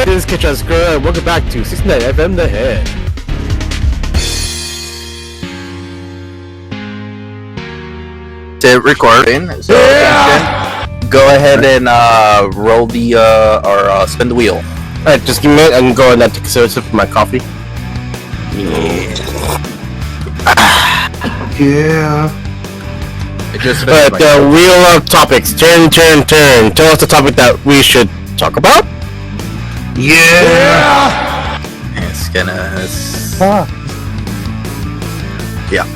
this is Kitchen Square, and welcome back to 69 FM The Head. It's recording, so go ahead and roll the or spin the wheel. Alright, just give me a minute, I can go and take a sip of my coffee. Yeah. Alright, the wheel of topics. Turn. Tell us the topic that we should talk about. Yeah. It's gonna. Yeah.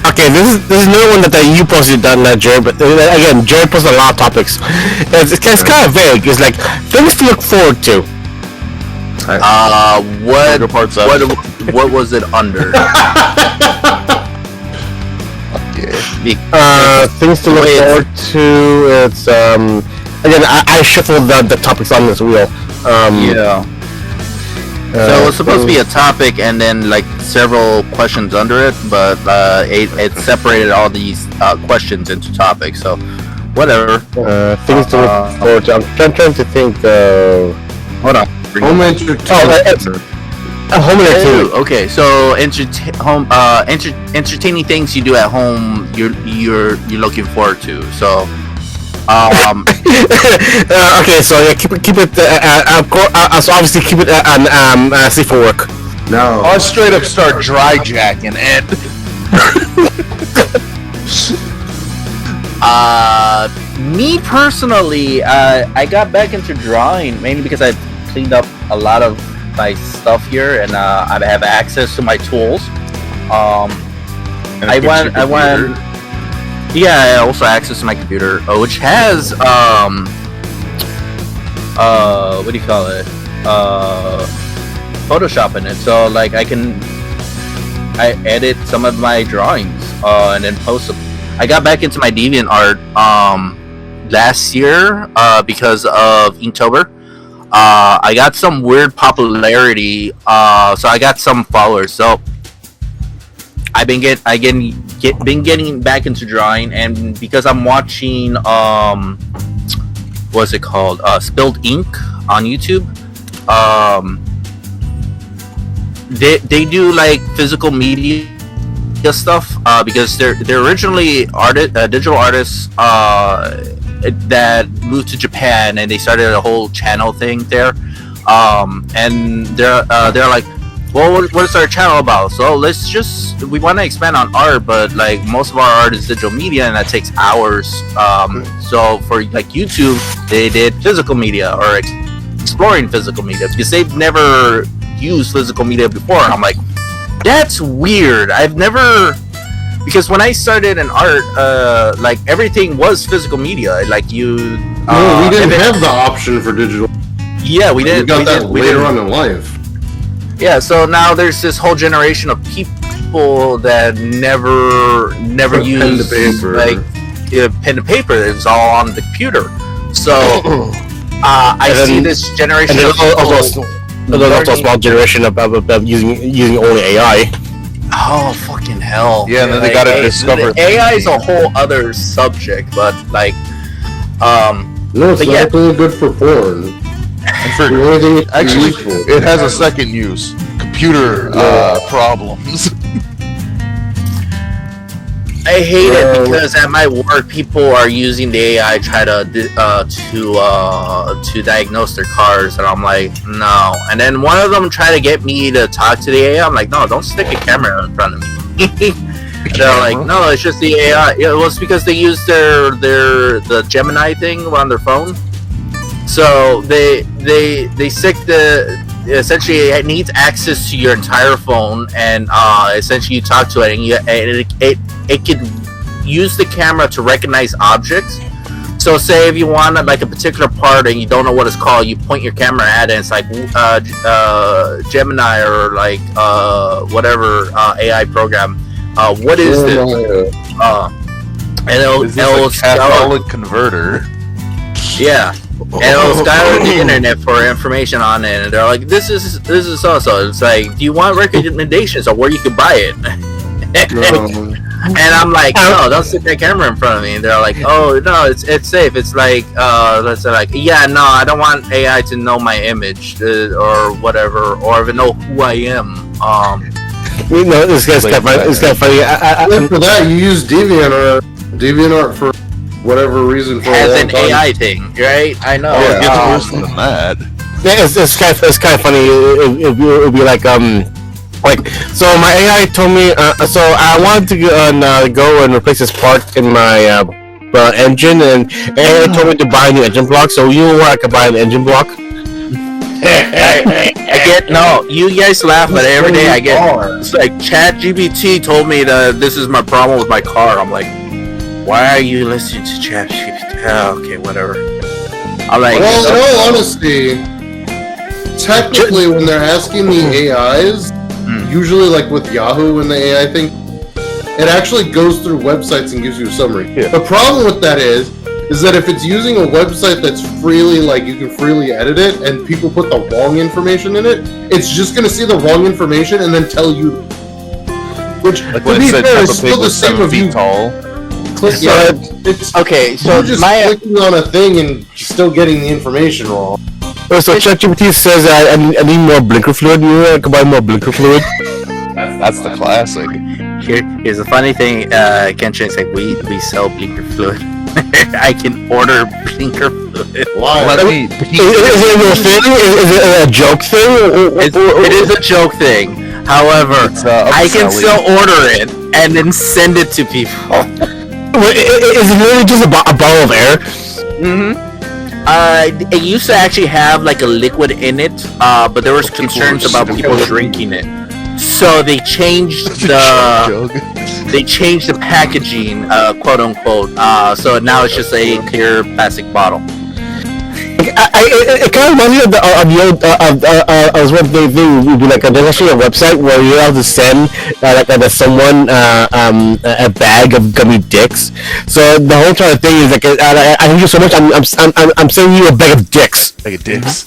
Okay, this is another one that you posted on Jared, but again, Jared posted a lot of topics. It's kind of vague. It's like things to look forward to. What was it under? Things to look forward to. It's again, I shuffled the topics on this wheel. Yeah. So it was supposed to be a topic and then like several questions under it, but it separated all these questions into topics. So whatever. Things to look forward to. I'm trying to think. Hold on. Home entertainment. Home entertainment. Okay, so entertaining things you do at home. You're looking forward to. So. Okay, so yeah, keep it. So obviously keep it safe for work. No. I'll straight up start dry jacking and. Me personally, I got back into drawing mainly because I cleaned up a lot of my stuff here, and I have access to my tools. I went. Yeah, I also access my computer, which has what do you call it? Photoshop in it. So like I edit some of my drawings and then post them. I got back into my DeviantArt last year because of Inktober. I got some weird popularity, so I got some followers. So I've been getting back into drawing, and because I'm watching what's it called, Spilled Ink on YouTube. They do like physical media stuff because they're originally digital artists that moved to Japan, and they started a whole channel thing there, and they're like, well, what is our channel about? So we want to expand on art, but like most of our art is digital media, and that takes hours. So for like YouTube, they did physical media or exploring physical media because they've never used physical media before. I'm like, that's weird. Because when I started in art, like everything was physical media. Like you, no, we didn't have the option for digital. Yeah, we did. We got that later on in life. Yeah, so now there's this whole generation of people that never used pen to paper. It was all on the computer. So I see this generation. And there's also a small generation of using only AI. Oh fucking hell! Yeah, and then they got to discover. AI is a whole other subject, but like, no, it's not really good for porn. Actually, it has a second use: computer problems. I hate it because at my work, people are using the AI to diagnose their cars, and I'm like, no. And then one of them tried to get me to talk to the AI. I'm like, no, don't stick a camera in front of me. They're like, no, it's just the AI. It was because they used the Gemini thing on their phone. So they stick essentially it needs access to your entire phone, and essentially you talk to it, and it could use the camera to recognize objects. So say if you want like a particular part and you don't know what it's called, you point your camera at it, and it's like Gemini or like whatever AI program. What is this? And it'll a Catholic converter. Yeah. And it'll scour the internet for information on it, and they're like, "This is so." It's like, do you want recommendations or where you could buy it? And I'm like, no, don't stick that camera in front of me. And they're like, oh no, it's safe. It's like, let's say like, yeah, no, I don't want AI to know my image or whatever, or even know who I am. You know, this guy's kind of funny. It's kind of funny. For that, you use DeviantArt for whatever reason for As a long an time. AI thing, right? I know. Oh, it gets worse than that. Yeah, it's kind of funny. It would be like so my AI told me so I wanted to go and replace this part in my engine, and AI told me to buy a new engine block. So you know where I could buy an engine block? I get you guys laugh, but every day I get it's like ChatGPT told me that this is my problem with my car. I'm like, why are you listening to ChatGPT? Oh, okay, whatever. I'm like, well, in all honesty, technically, when they're asking the AIs, usually like with Yahoo and the AI thing, it actually goes through websites and gives you a summary. Yeah. The problem with that is that if it's using a website that's freely, like you can freely edit it, and people put the wrong information in it, it's just going to see the wrong information and then tell you. Which, Like to when be it said fair, Peppa is Pig still the was same 7 of feet you. tall. Click, yeah, it's okay, so you're just clicking on a thing and still getting the information wrong. So ChatGPT says that I need more blinker fluid. You know, I could buy more blinker fluid. That's the classic. here's the funny thing. Kenshin is like, we sell blinker fluid. I can order blinker fluid. Why? Let me. Is it a real thing? Is it a joke thing? It is a joke thing. However, I can upselling. still order it and then send it to people. Is it really just a bottle of air? It used to actually have like a liquid in it, but there was concerns about people drinking it. So they changed the packaging, quote unquote. So now it's just a clear plastic bottle. It kind of reminds me of the old as what they do. We do like there's actually a website where you're able to send someone a bag of gummy dicks. So the whole entire thing is like I thank you so much. I'm sending you a bag of dicks. Like dicks.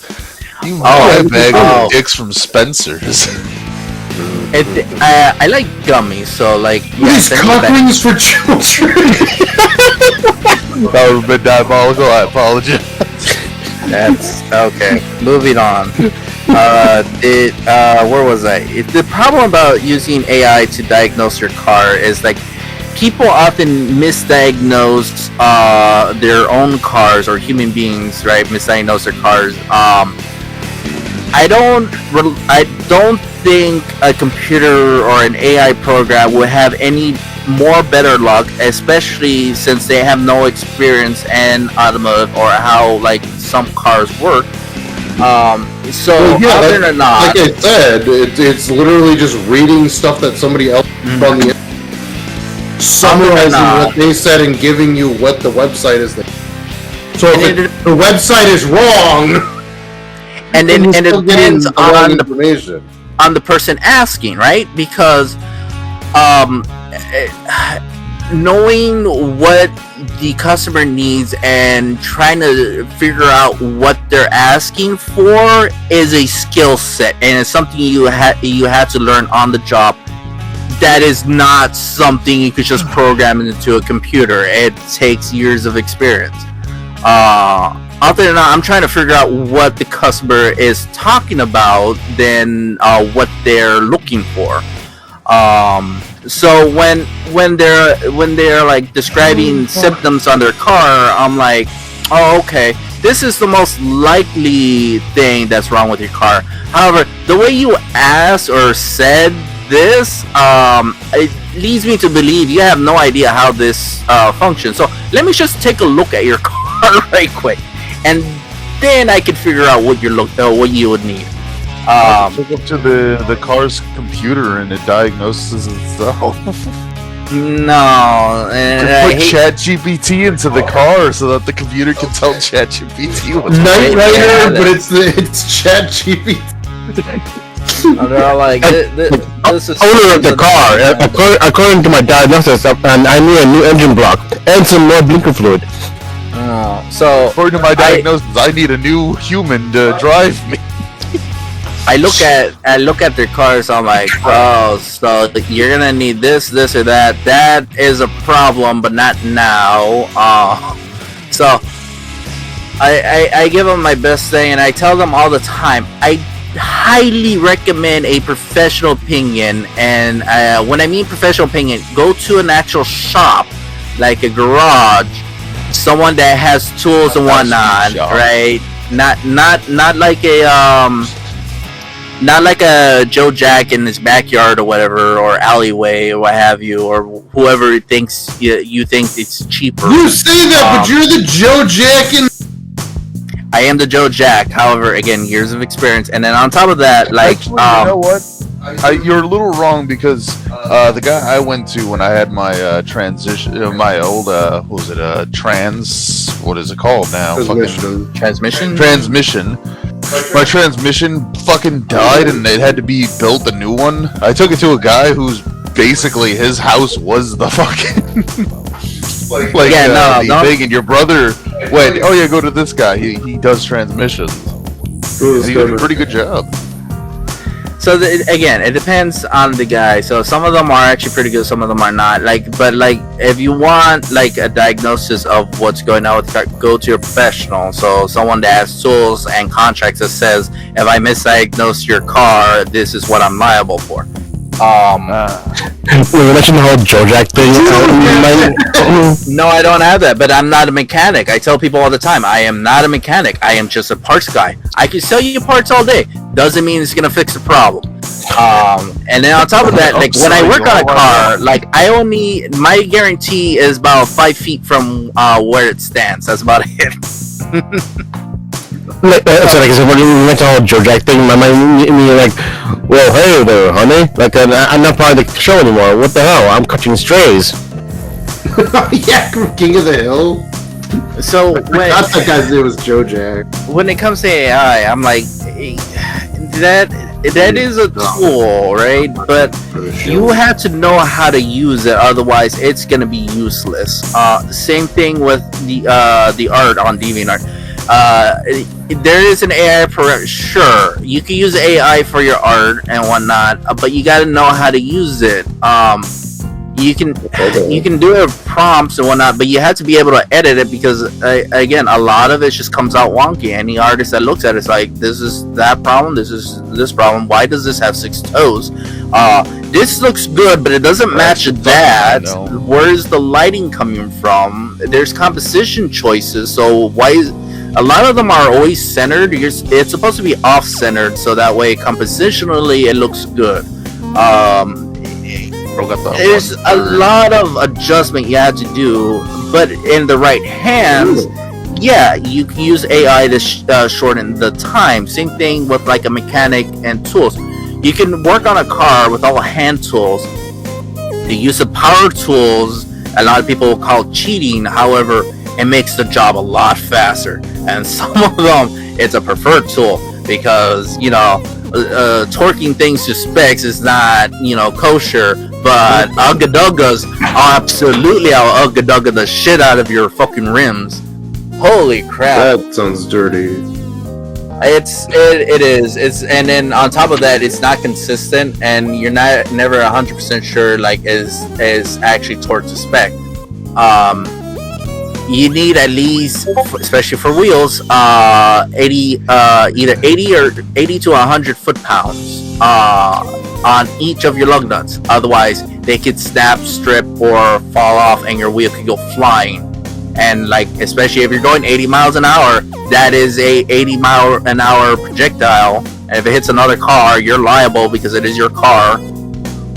You buy a bag of dicks from Spencer's. I like gummies, so like These send me back. cock rings for children. That would have been diabolical. I apologize. That's okay. Moving on. Where was I? The problem about using AI to diagnose your car is like people often misdiagnose their own cars, or human beings, right? Misdiagnose their cars. I don't think a computer or an AI program would have any more better luck, especially since they have no experience in automotive or how like some cars work. Other than not, like I said, it's literally just reading stuff that somebody else put on the summarizing what they said and giving you what the website is. So if the website is wrong, and it depends on the person asking, right? Because knowing what the customer needs and trying to figure out what they're asking for is a skill set, and it's something you have to learn on the job. That is not something you could just program into a computer. It takes years of experience. Other than that, I'm trying to figure out what the customer is talking about than what they're looking for. So when they're like describing symptoms on their car, I'm like, oh, okay, this is the most likely thing that's wrong with your car. However, the way you asked or said this, it leads me to believe you have no idea how this functions. So let me just take a look at your car right quick, and then I can figure out what you would need. Hook up to the car's computer and it diagnoses itself. No, Put ChatGPT into the car so that the computer can tell ChatGPT what's Knight Rider, but it's ChatGPT. they're all like, this is Owner of the car, according to my diagnosis, and I need a new engine block and some more blinker fluid. So According to my diagnosis, I need a new human to drive me. I look at their cars. I'm like, oh, so you're gonna need this, or that. That is a problem, but not now. So I give them my best thing, and I tell them all the time. I highly recommend a professional opinion, and when I mean professional opinion, go to an actual shop, like a garage, someone that has tools and whatnot, right? Not like not like a Joe Jack in his backyard or whatever, or alleyway or what have you, or whoever thinks you think it's cheaper. You say that, but you're the Joe Jack in. I am the Joe Jack. However, again, years of experience, and then on top of that, like, actually, you know what? You're a little wrong because the guy I went to when I had my transition, my old what is it called now? Transmission. My transmission fucking died, and it had to be built a new one. I took it to a guy who's basically his house was the fucking the thing. And your brother went, oh yeah, go to this guy. He does transmissions. He did a pretty good job. So again, it depends on the guy. So some of them are actually pretty good, some of them are not. But if you want like a diagnosis of what's going on with the car, go to a professional. So someone that has tools and contracts that says, if I misdiagnose your car, this is what I'm liable for. We mentioned the whole Joe Jack thing. No, I don't have that, but I'm not a mechanic. I tell people all the time, I am not a mechanic. I am just a parts guy. I can sell you parts all day. Doesn't mean it's gonna fix the problem. And then on top of that, like when I work on a car, like my guarantee is about 5 feet from where it stands. That's about it. So when you went to the whole Joe Jack thing, my mind immediately like, well, hey there, honey. Like, I'm not part of the show anymore. What the hell? I'm catching strays. Yeah, King of the Hill. So I thought that guy's name was Joe Jack. When it comes to AI, I'm like, that is a tool, right? But you have to know how to use it, otherwise it's gonna be useless. Same thing with the art on DeviantArt. There is an AI for sure. You can use AI for your art and whatnot, but you got to know how to use it. You can do it with prompts and whatnot, but you have to be able to edit it because again, a lot of it just comes out wonky. Any artist that looks at it's like, this is that problem, this is this problem. Why does this have 6 toes? This looks good, but it doesn't match that. Where's the lighting coming from? There's composition choices, so why is a lot of them are always centered. It's supposed to be off-centered, so that way compositionally it looks good. There's a lot of adjustment you have to do, but in the right hands, yeah, you can use AI to shorten the time. Same thing with like a mechanic and tools. You can work on a car with all hand tools. The use of power tools, a lot of people call cheating. However, it makes the job a lot faster. And some of them, it's a preferred tool because, torquing things to specs is not, kosher. But Ugga-Duggas, absolutely, I'll Ugga-Dugga the shit out of your fucking rims. Holy crap! That sounds dirty. It is. And then on top of that, it's not consistent, and you're never 100% sure like is actually torqued to spec. You need at least, especially for wheels, 80 either 80 or 80 to 100 foot-pounds on each of your lug nuts. Otherwise, they could snap, strip, or fall off, and your wheel could go flying. And like, especially if you're going 80 miles an hour, that is a 80-mile-an-hour projectile. And if it hits another car, you're liable because it is your car.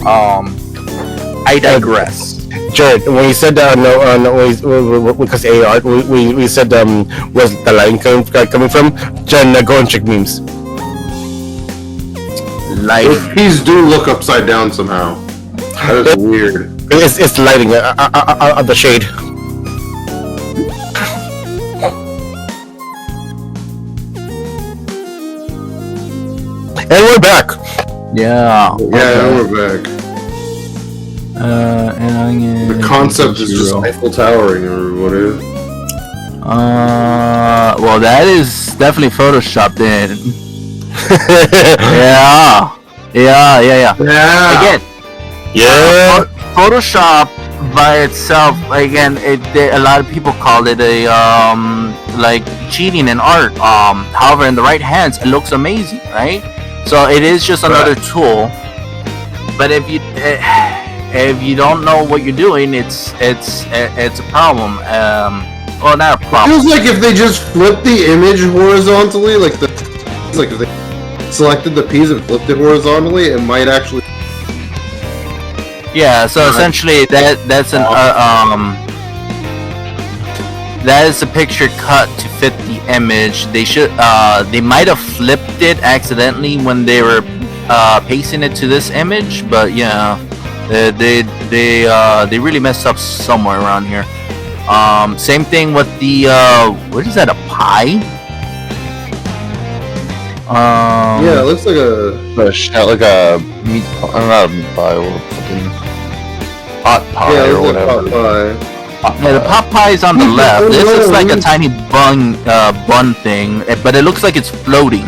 I digress. Jared, when you said because AI, we said where's the line coming from? Jared, go and check memes. Lighting. These do look upside down somehow. That is weird. It's lighting of the shade. And we're back. Yeah. Yeah, we're back. The concept is just Eiffel Towering, or what is it? Well, that is definitely photoshopped in. Yeah. Yeah. Again, Yeah. Photoshop by itself, again, a lot of people call it a like cheating in art. However, in the right hands, it looks amazing, right? So it is just another tool. But if you don't know what you're doing, it's a problem. Well, not a It problem. feels like if they just flipped the image horizontally, like if they selected the piece and flipped it horizontally, it might actually. Yeah. So essentially, that's that is a picture cut to fit the image. They might have flipped it accidentally when they were pasting it to this image, but yeah, they really messed up somewhere around here. Same thing with the what is that, a pie? Yeah, it looks like Like a meat pie, not a meat pie, or fucking hot pie yeah, it or looks like whatever. pot pie. Yeah, the pot pie is on the left. This is like a tiny bun thing, but it looks like it's floating.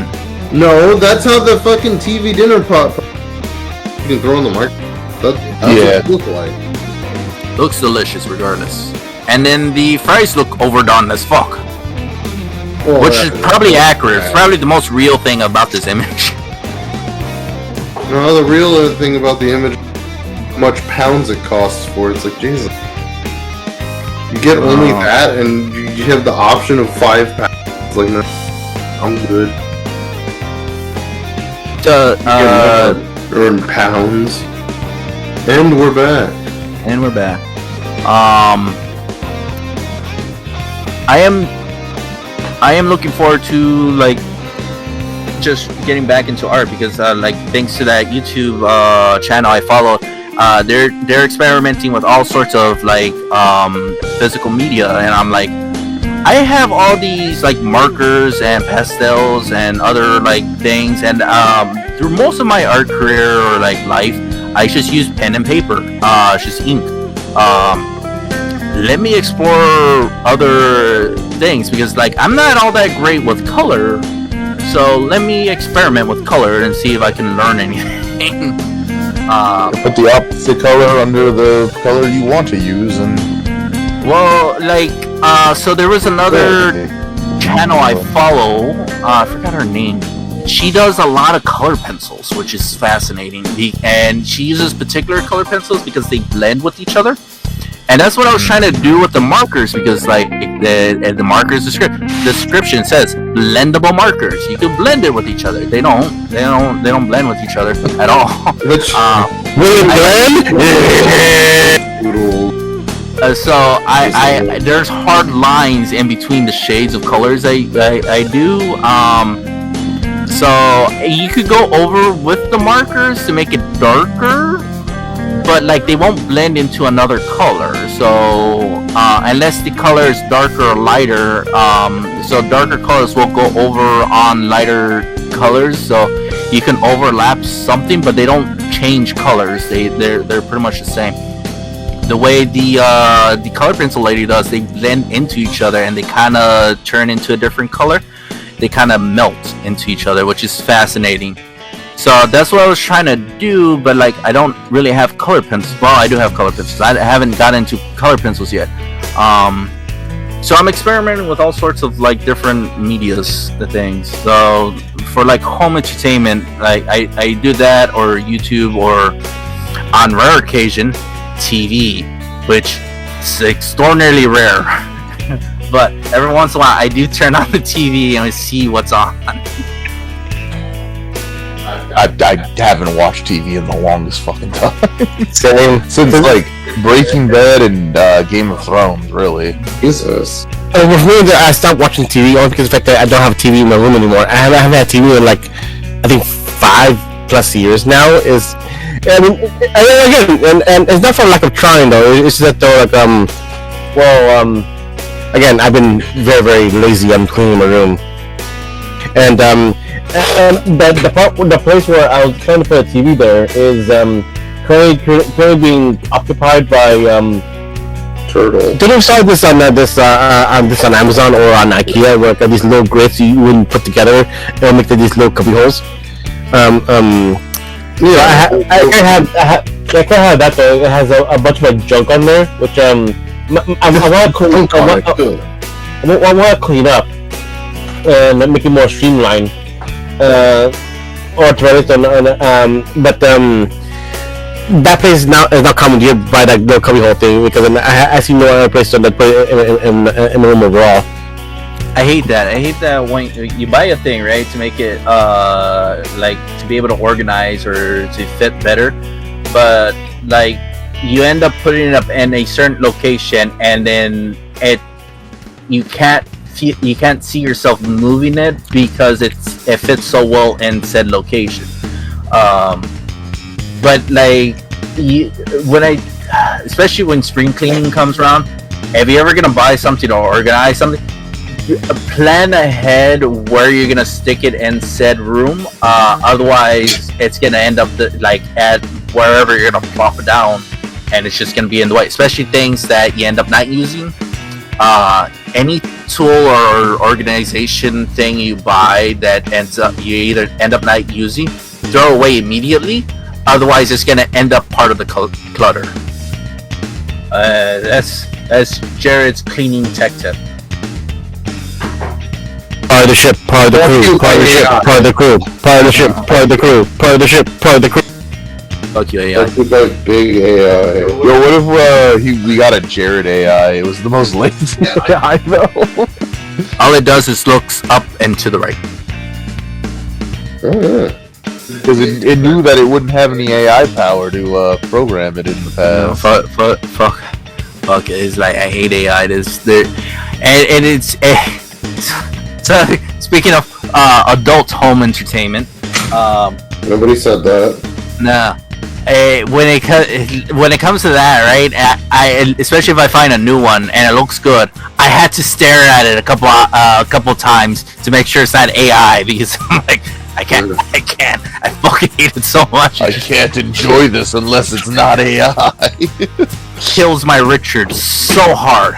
No, that's how the fucking TV dinner pot. You can throw in the market. That's Yeah. what it looks like. Looks delicious regardless. And then the fries look overdone as fuck, Well, which that- is probably accurate. It's Yeah. probably the most real thing about this image. No, the real other thing about the image, how much pounds it costs for it. It's like, Jesus. You get only Oh. that, and you have the option of 5 pounds. It's like, no, I'm good. Or in pounds. And we're back. And we're back. I am looking forward to like just getting back into art because like thanks to that YouTube channel I follow, they're experimenting with all sorts of like physical media, and I'm like, I have all these like markers and pastels and other like things, and through most of my art career or like life, I just use pen and paper, just ink. Let me explore other things because like I'm not all that great with color, so let me experiment with color and see if I can learn anything. Put the opposite color under the color you want to use, and Well, like so there was another channel I follow, I forgot her name. She does a lot of color pencils, which is fascinating, and she uses particular color pencils because they blend with each other. And that's what I was trying to do with the markers, because like the markers description says blendable markers. You can blend it with each other. They don't blend with each other at all. Which Will it blend? Doodle. So I there's hard lines in between the shades of colors I do. So you could go over with the markers to make it darker, but like they won't blend into another color. So unless the color is darker or lighter, so darker colors will go over on lighter colors. So you can overlap something, but they don't change colors. They're pretty much the same. The way the color pencil lady does, they blend into each other and they kind of turn into a different color. They kind of melt into each other, which is fascinating. So that's what I was trying to do, but like I don't really have color pencils. Well, I do have color pencils. I haven't got into color pencils yet. So I'm experimenting with all sorts of like different medias, the things. So for like home entertainment, like I do that, or YouTube, or on rare occasion TV, which is extraordinarily rare. But every once in a while I do turn on the TV and I see what's on. I haven't watched TV in the longest fucking time. Same. Since like Breaking Bad and Game of Thrones, really. Jesus. With me, I stopped watching TV only because of the fact that I don't have a TV in my room anymore. I haven't had TV in like, I think 5+ years now. I mean, again, and it's not for lack of trying though. It's just that though, like, again, I've been very, very lazy on cleaning my room, and but the place where I was trying to put a TV there is currently being occupied by turtle. Did you saw this on this on Amazon or on IKEA, where these little grids you wouldn't put together and make these little cubby holes? Yeah, I can't have that though. It has a bunch of like junk on there, which I want to clean. I want to clean up and make it more streamlined. Or but that place is not common to buy that little cubby hole thing, because I see no other place that put it in the room overall. I hate that. I hate that when you buy a thing, right, to make it like to be able to organize or to fit better, but like you end up putting it up in a certain location, and then you can't see yourself moving it because it fits so well in said location. But like especially when spring cleaning comes around, if you're ever gonna buy something or organize something, plan ahead where you're gonna stick it in said room. Otherwise, it's gonna end up at wherever you're gonna plop it down, and it's just gonna be in the way. Especially things that you end up not using. Any tool or organization thing you buy that you either end up not using, throw away immediately. Otherwise, it's gonna end up part of the clutter. That's Jared's cleaning tech tip. Part of the ship, part of the crew, part of the ship, part of the crew, part of the ship, part of the crew, part of the ship, part of the crew. Fuck you, AI. That's like big AI. Yo, what if we got a Jared AI? It was the most lazy AI though. All it does is looks up and to the right. Oh, yeah. Because it knew that it wouldn't have any AI power to program it in the past. Fuck. It's like I hate AI. And it's so speaking of adult home entertainment. Nobody said that. Nah. When it comes to that, right? I especially if I find a new one and it looks good, I had to stare at it a couple times to make sure it's not AI, because I'm like, I can't. I fucking hate it so much. I can't enjoy this unless it's not AI. Kills my Richard so hard.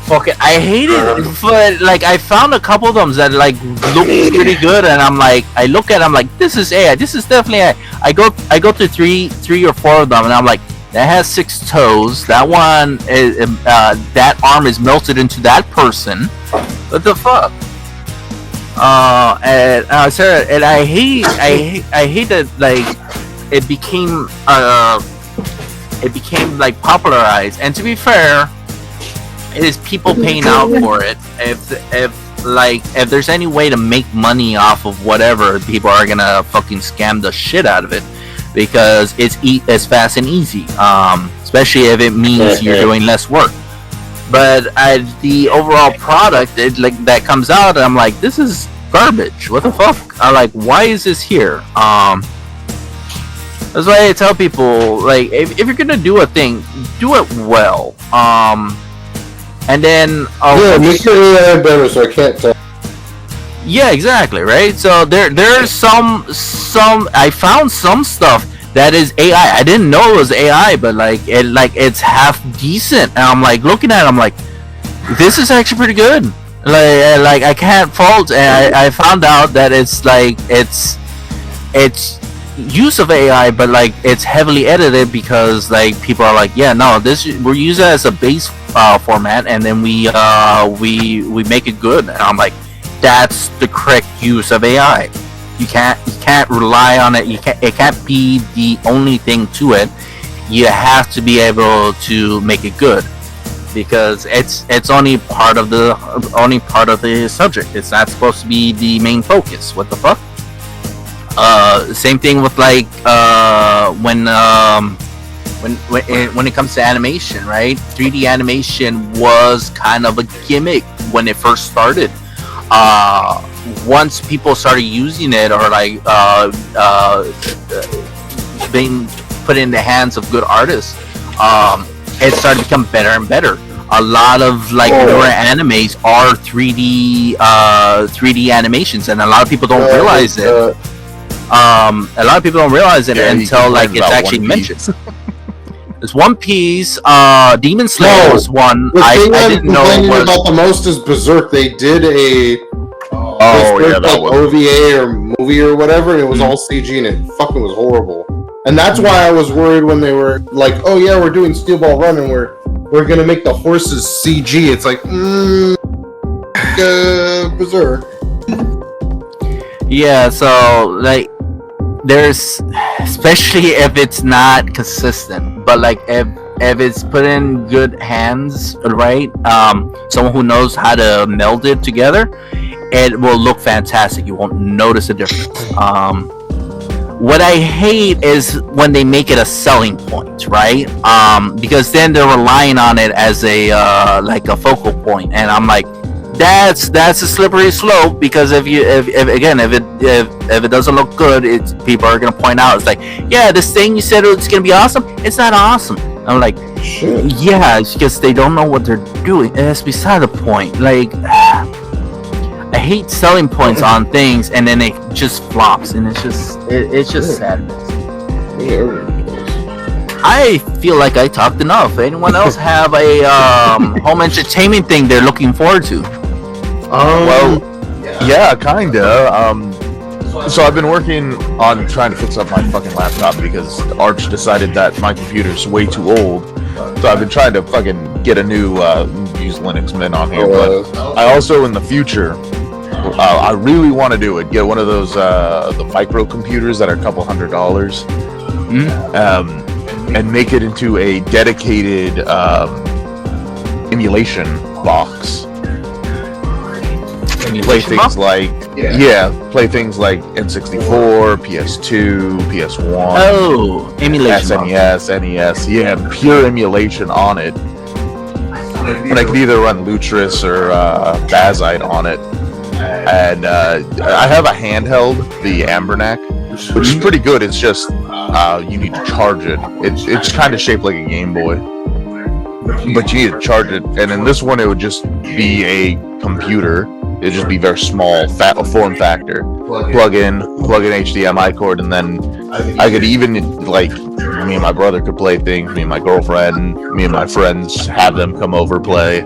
Fucking, I hate it. But like, I found a couple of them that like look pretty good, and I'm like, I look at them like, this is AI. This is definitely AI. I go through three or four of them, and I'm like, that has 6 toes. That one is that arm is melted into that person. What the fuck? And Sarah, and I hate that like it became like popularized. And to be fair, it is people paying out for it. If there's any way to make money off of whatever, people are gonna fucking scam the shit out of it, because it's fast and easy. Especially if it means you're doing less work. But the overall product, that comes out, I'm like, this is garbage. What the fuck? I'm like, why is this here? That's why I tell people, like, if you're gonna do a thing, do it well. And then make your AI better, so I can't tell. Yeah, exactly, right? So there's some I found some stuff that is AI. I didn't know it was AI, but it's half decent. And I'm like looking at it, I'm like, this is actually pretty good. Like I can't fault. And I found out that it's use of AI, but like it's heavily edited, because like people are like, yeah, no, we're using it as a base format, and then we make it good. And I'm like, that's the correct use of AI. You can't rely on it. It can't be the only thing to it. You have to be able to make it good, because it's only part of the subject. It's not supposed to be the main focus. What the fuck? Same thing with like when it comes to animation, right? 3D animation was kind of a gimmick when it first started. Once people started using it, or like being put in the hands of good artists, it started to become better and better. A lot of like newer animes are 3D animations, and a lot of people don't realize it. A lot of people don't realize it until like it's actually mentioned. There's One Piece. Demon Slayer No, was one. The thing I I'm didn't know complaining was. about the most is Berserk. They did a that was. OVA or movie or whatever, and it was all CG, and it fucking was horrible. And that's why I was worried when they were like, "Oh yeah, we're doing Steel Ball Run, and we're gonna make the horses CG." It's like, Berserk. Yeah, so like there's, especially if it's not consistent, but like if it's put in good hands, right? Someone who knows how to meld it together, it will look fantastic. You won't notice a difference. What I hate is when they make it a selling point, right? Because then they're relying on it as a like a focal point, and I'm like, that's a slippery slope, because if it doesn't look good, people are gonna point out, it's like, yeah, this thing you said it's gonna be awesome, it's not awesome. I'm like, Shit. yeah, it's because they don't know what they're doing. That's beside the point. Like, I hate selling points on things and then it just flops, and it's just sadness. I feel like I talked enough. Anyone else have a home entertainment thing they're looking forward to? Well, yeah, kinda. So I've been working on trying to fix up my fucking laptop because Arch decided that my computer's way too old. So I've been trying to fucking get a new, use Linux Mint on here. But I also, in the future, I really want to do it. Get one of those, the micro computers that are a couple $100s. And make it into a dedicated, emulation box. Play things like N64, PS2, PS1. Oh, emulation. SNES, NES, yeah, pure emulation on it. And I could either run Lutris or Bazite on it. And I have a handheld, the Ambernac, which is pretty good. It's just you need to charge it. It's kind of shaped like a Game Boy, but you need to charge it. And in this one, it would just be a computer. It'd just be very small, form factor. Plug in HDMI cord, and then I could even, like, me and my brother could play things. Me and my girlfriend, me and my friends, have them come over play,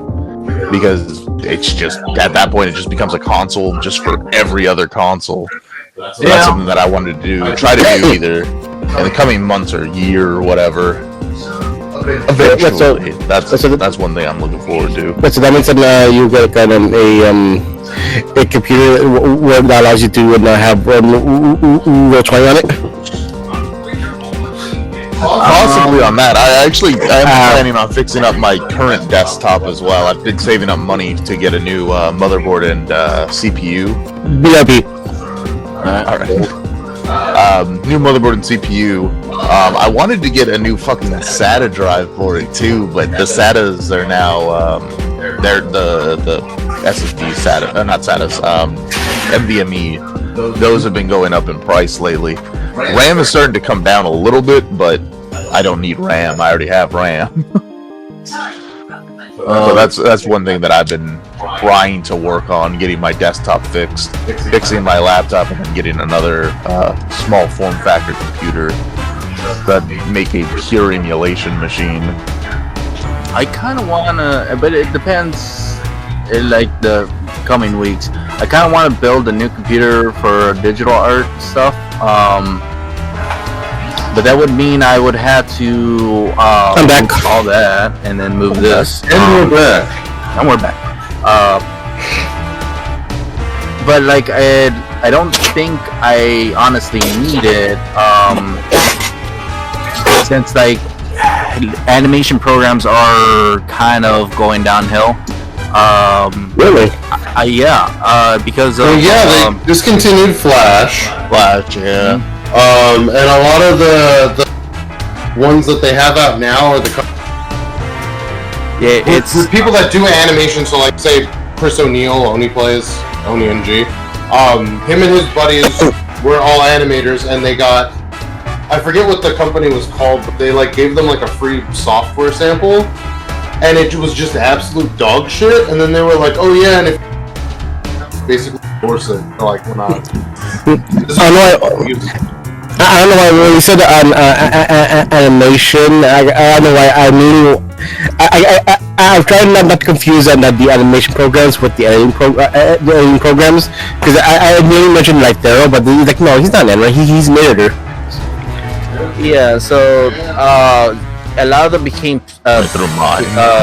because it's just, at that point, it just becomes a console just for every other console. So that's something that I wanted to try to do either in the coming months or year or whatever. Eventually, that's one thing I'm looking forward to. But so that means that you get kind of a computer that allows you to have roll-20 on it. Possibly on that. I am planning on fixing up my current desktop as well. I've been saving up money to get a new motherboard and CPU. BRB. Alright. New motherboard and CPU. I wanted to get a new fucking SATA drive for it too, but the SATAs are now they're the SSD SATA, not SATAs, NVMe. Those have been going up in price lately. RAM is starting to come down a little bit, but I don't need RAM. I already have RAM. So that's one thing that I've been trying to work on, getting my desktop fixed, fixing my laptop, and then getting another small form factor computer that make a pure emulation machine. I kind of wanna, but it depends. In like the coming weeks, I kind of want to build a new computer for digital art stuff. But that would mean I would have to I'm back. move all that and then move this. And we're back. And we're back. But like I don't think I honestly need it. Since like animation programs are kind of going downhill. Really? Because of they discontinued Flash. Yeah. And a lot of the ones that they have out now are it's for people that do animation. So, like, say Chris O'Neill, Oni plays Oni NG. Him and his buddies were all animators, and they got, I forget what the company was called, but they like gave them like a free software sample, and it was just absolute dog shit. And then they were like, "Oh yeah," and if basically endorse it, they're like, "We're not." I I don't know why when you said animation. I don't know why. I mean, I'm trying not to confuse the animation programs with the the editing programs because I mainly mentioned like Thero, but he's like no, he's not an animator. He's an editor. Yeah, so a lot of them became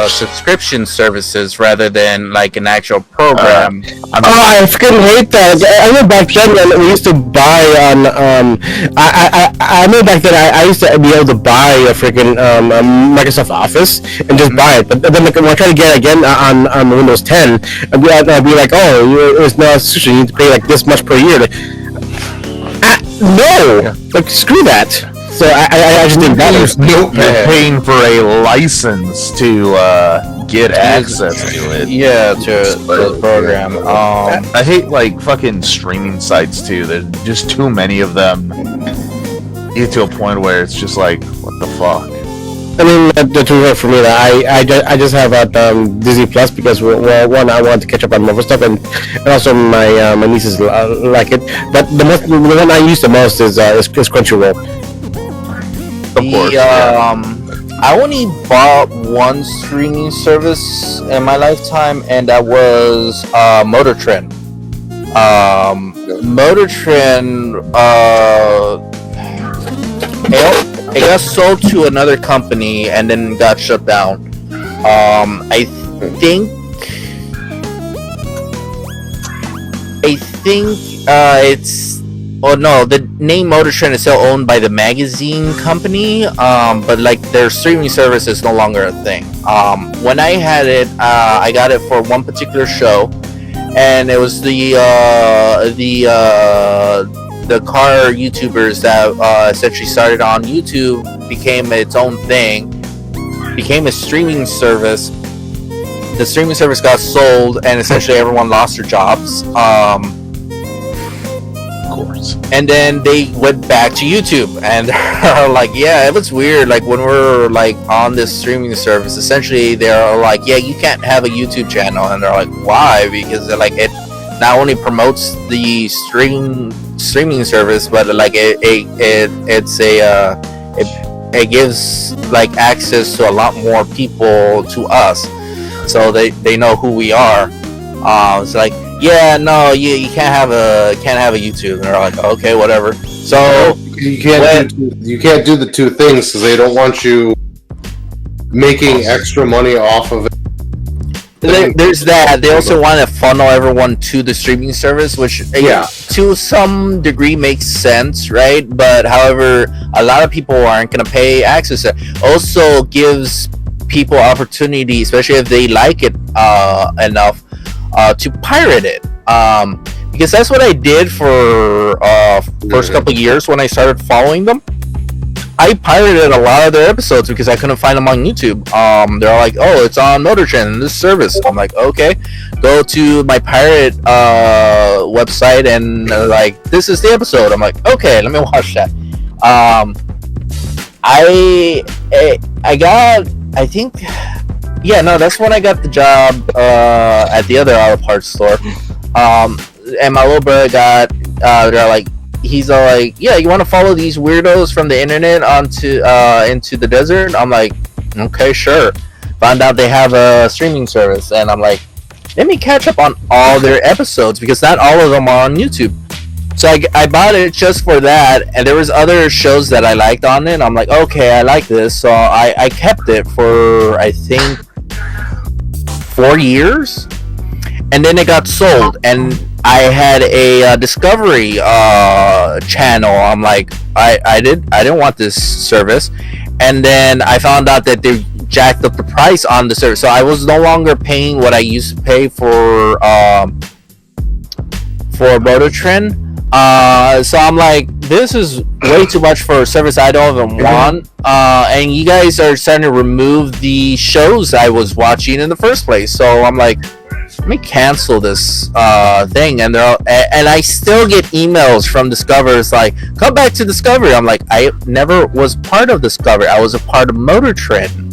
subscription services rather than like an actual program. I freaking hate that. I know back then when we used to buy on I know back then I used to be able to buy a freaking Microsoft Office and just buy it, but then like, when I try to get it again on Windows 10, I'd be like, oh, it's not a subscription. You need to pay like this much per year. Like, no, like screw that. So I just think that is You're paying for a license to get access to it. Yeah, to the program. I hate like fucking streaming sites too. There's just too many of them. You get to a point where it's just like, what the fuck? I mean, the two for me. I just have Disney Plus because one I want to catch up on Marvel stuff, and also my nieces like it. But the one I use the most is Crunchyroll. Of course. I only bought one streaming service in my lifetime, and that was Motor Trend. Motor Trend, it got sold to another company and then got shut down. I think it's. Oh no, the name Motor Trend is still owned by the magazine company, but like their streaming service is no longer a thing. When I had it, I got it for one particular show, and it was the car YouTubers that essentially started on YouTube, became its own thing, became a streaming service. The streaming service got sold, and essentially everyone lost their jobs. Course. And then they went back to YouTube, and they're like, yeah, it was weird. Like when we're like on this streaming service, essentially they're like, yeah, you can't have a YouTube channel, and they're like, why? Because they're like, it not only promotes the streaming service, but like it gives like access to a lot more people to us, so they know who we are. It's like, yeah, no, you can't have a YouTube, and they're like, okay, whatever. So you can't do the two things because they don't want you making extra money off of it. There's that. They also want to funnel everyone to the streaming service, which to some degree makes sense, right? But however, a lot of people aren't going to pay access. It also gives people opportunity, especially if they like it enough, to pirate it, because that's what I did for first couple years when I started following them. I pirated a lot of their episodes because I couldn't find them on YouTube. They're like, oh, it's on Motor Trend in this service. I'm like, okay, go to my pirate website and like, this is the episode. I'm like, okay, let me watch that. I got, I think. Yeah, no, that's when I got the job at the other auto parts store. And my little brother got, they're like, he's all like, yeah, you want to follow these weirdos from the internet onto into the desert? I'm like, okay, sure. Found out they have a streaming service, and I'm like, let me catch up on all their episodes because not all of them are on YouTube. So I bought it just for that, and there was other shows that I liked on it. And I'm like, okay, I like this, so I kept it for I think 4 years, and then it got sold, and I had a Discovery channel. I'm like, I didn't want this service, and then I found out that they jacked up the price on the service, so I was no longer paying what I used to pay for Motor Trend. So I'm like, this is way too much for a service I don't even want. And you guys are starting to remove the shows I was watching in the first place. So I'm like, let me cancel this thing. And I still get emails from Discovery. It's like, come back to Discovery. I'm like, I never was part of Discovery. I was a part of Motor Trend.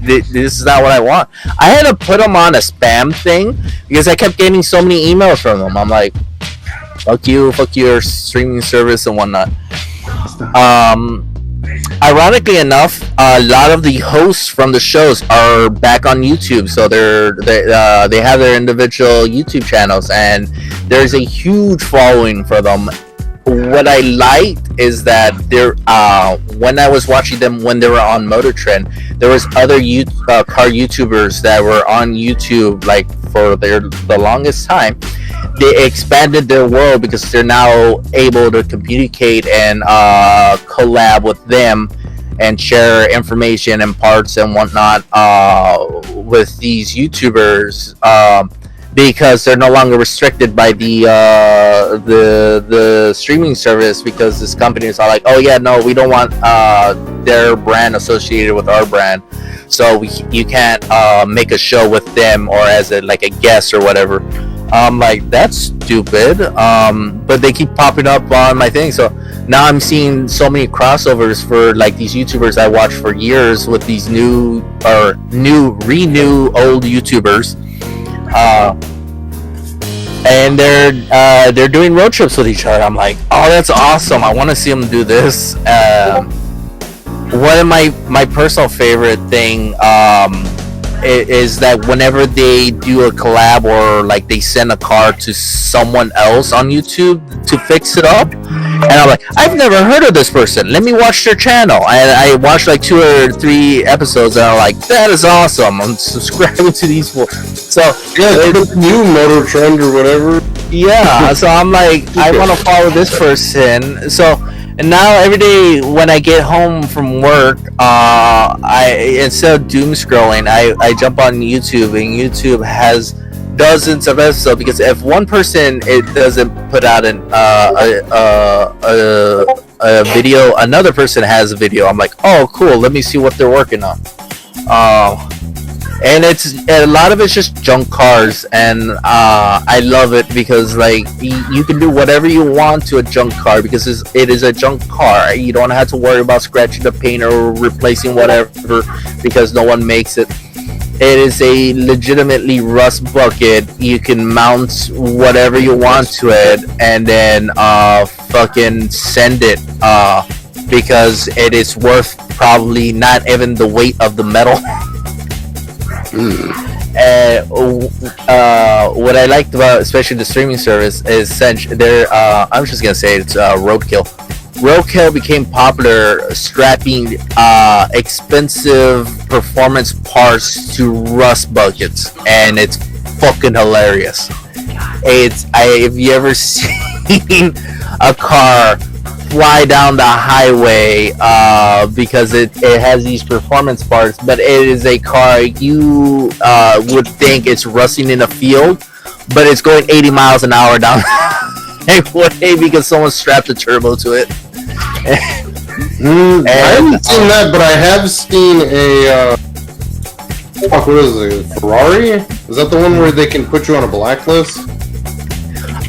This is not what I want. I had to put them on a spam thing because I kept getting so many emails from them. I'm like, fuck you, fuck your streaming service and whatnot. Ironically enough, a lot of the hosts from the shows are back on YouTube, so they have their individual YouTube channels, and there's a huge following for them. What I liked is that when I was watching them when they were on Motor Trend, there was other car YouTubers that were on YouTube like for the longest time. They expanded their world because they're now able to communicate and collab with them and share information and parts and whatnot with these YouTubers. Because they're no longer restricted by the streaming service, because this companies are like, oh yeah, no, we don't want their brand associated with our brand, so you can't make a show with them or as a guest or whatever. I'm like, that's stupid. But they keep popping up on my thing, so now I'm seeing so many crossovers for like these YouTubers I watched for years with these new old YouTubers. And they're doing road trips with each other. I'm like, oh, that's awesome. I want to see them do this. One of my personal favorite thing is that whenever they do a collab or like they send a car to someone else on YouTube to fix it up, and I'm like, I've never heard of this person. Let me watch their channel. And I watched like 2 or 3 episodes, and I'm like, that is awesome. I'm subscribing to these people. So yeah, it's new Motor Trend or whatever. Yeah, so I'm like, I want to follow this person. So, and now every day when I get home from work, I instead of doom scrolling, I jump on YouTube, and YouTube has dozens of episodes, because if one person doesn't put out a video, another person has a video. I'm like, oh cool, let me see what they're working on. And a lot of it's just junk cars, and I love it because like you can do whatever you want to a junk car, because it is a junk car. You don't have to worry about scratching the paint or replacing whatever, because no one makes it. It is a legitimately rust bucket. You can mount whatever you want to it, and then fucking send it, because it is worth probably not even the weight of the metal. What I liked about especially the streaming service is I'm just gonna say it's Roadkill. Roadkill became popular strapping expensive performance parts to rust buckets, and it's fucking hilarious. Have you ever seen a car fly down the highway because it has these performance parts, but it is a car you would think it's rusting in a field, but it's going 80 miles an hour down the highway because someone strapped a turbo to it. I haven't seen that, but I have seen a what is it, Ferrari? Is that the one where they can put you on a blacklist?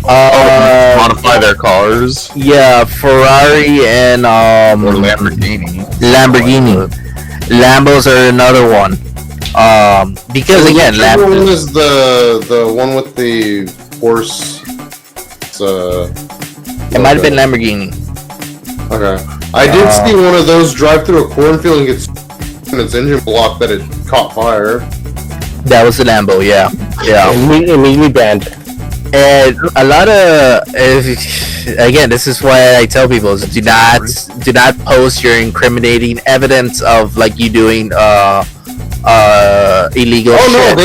Modify their cars. Yeah, Ferrari and Or Lamborghini. Lambos are another one. Because again, Lambo one is the one with the horse. It might have been Lamborghini. Okay, I did see one of those drive through a cornfield and get in its engine block that it caught fire. That was the Lambo, yeah. Immediately banned. And a lot of again, this is why I tell people: do not post your incriminating evidence of like you doing illegal. Oh shit. no,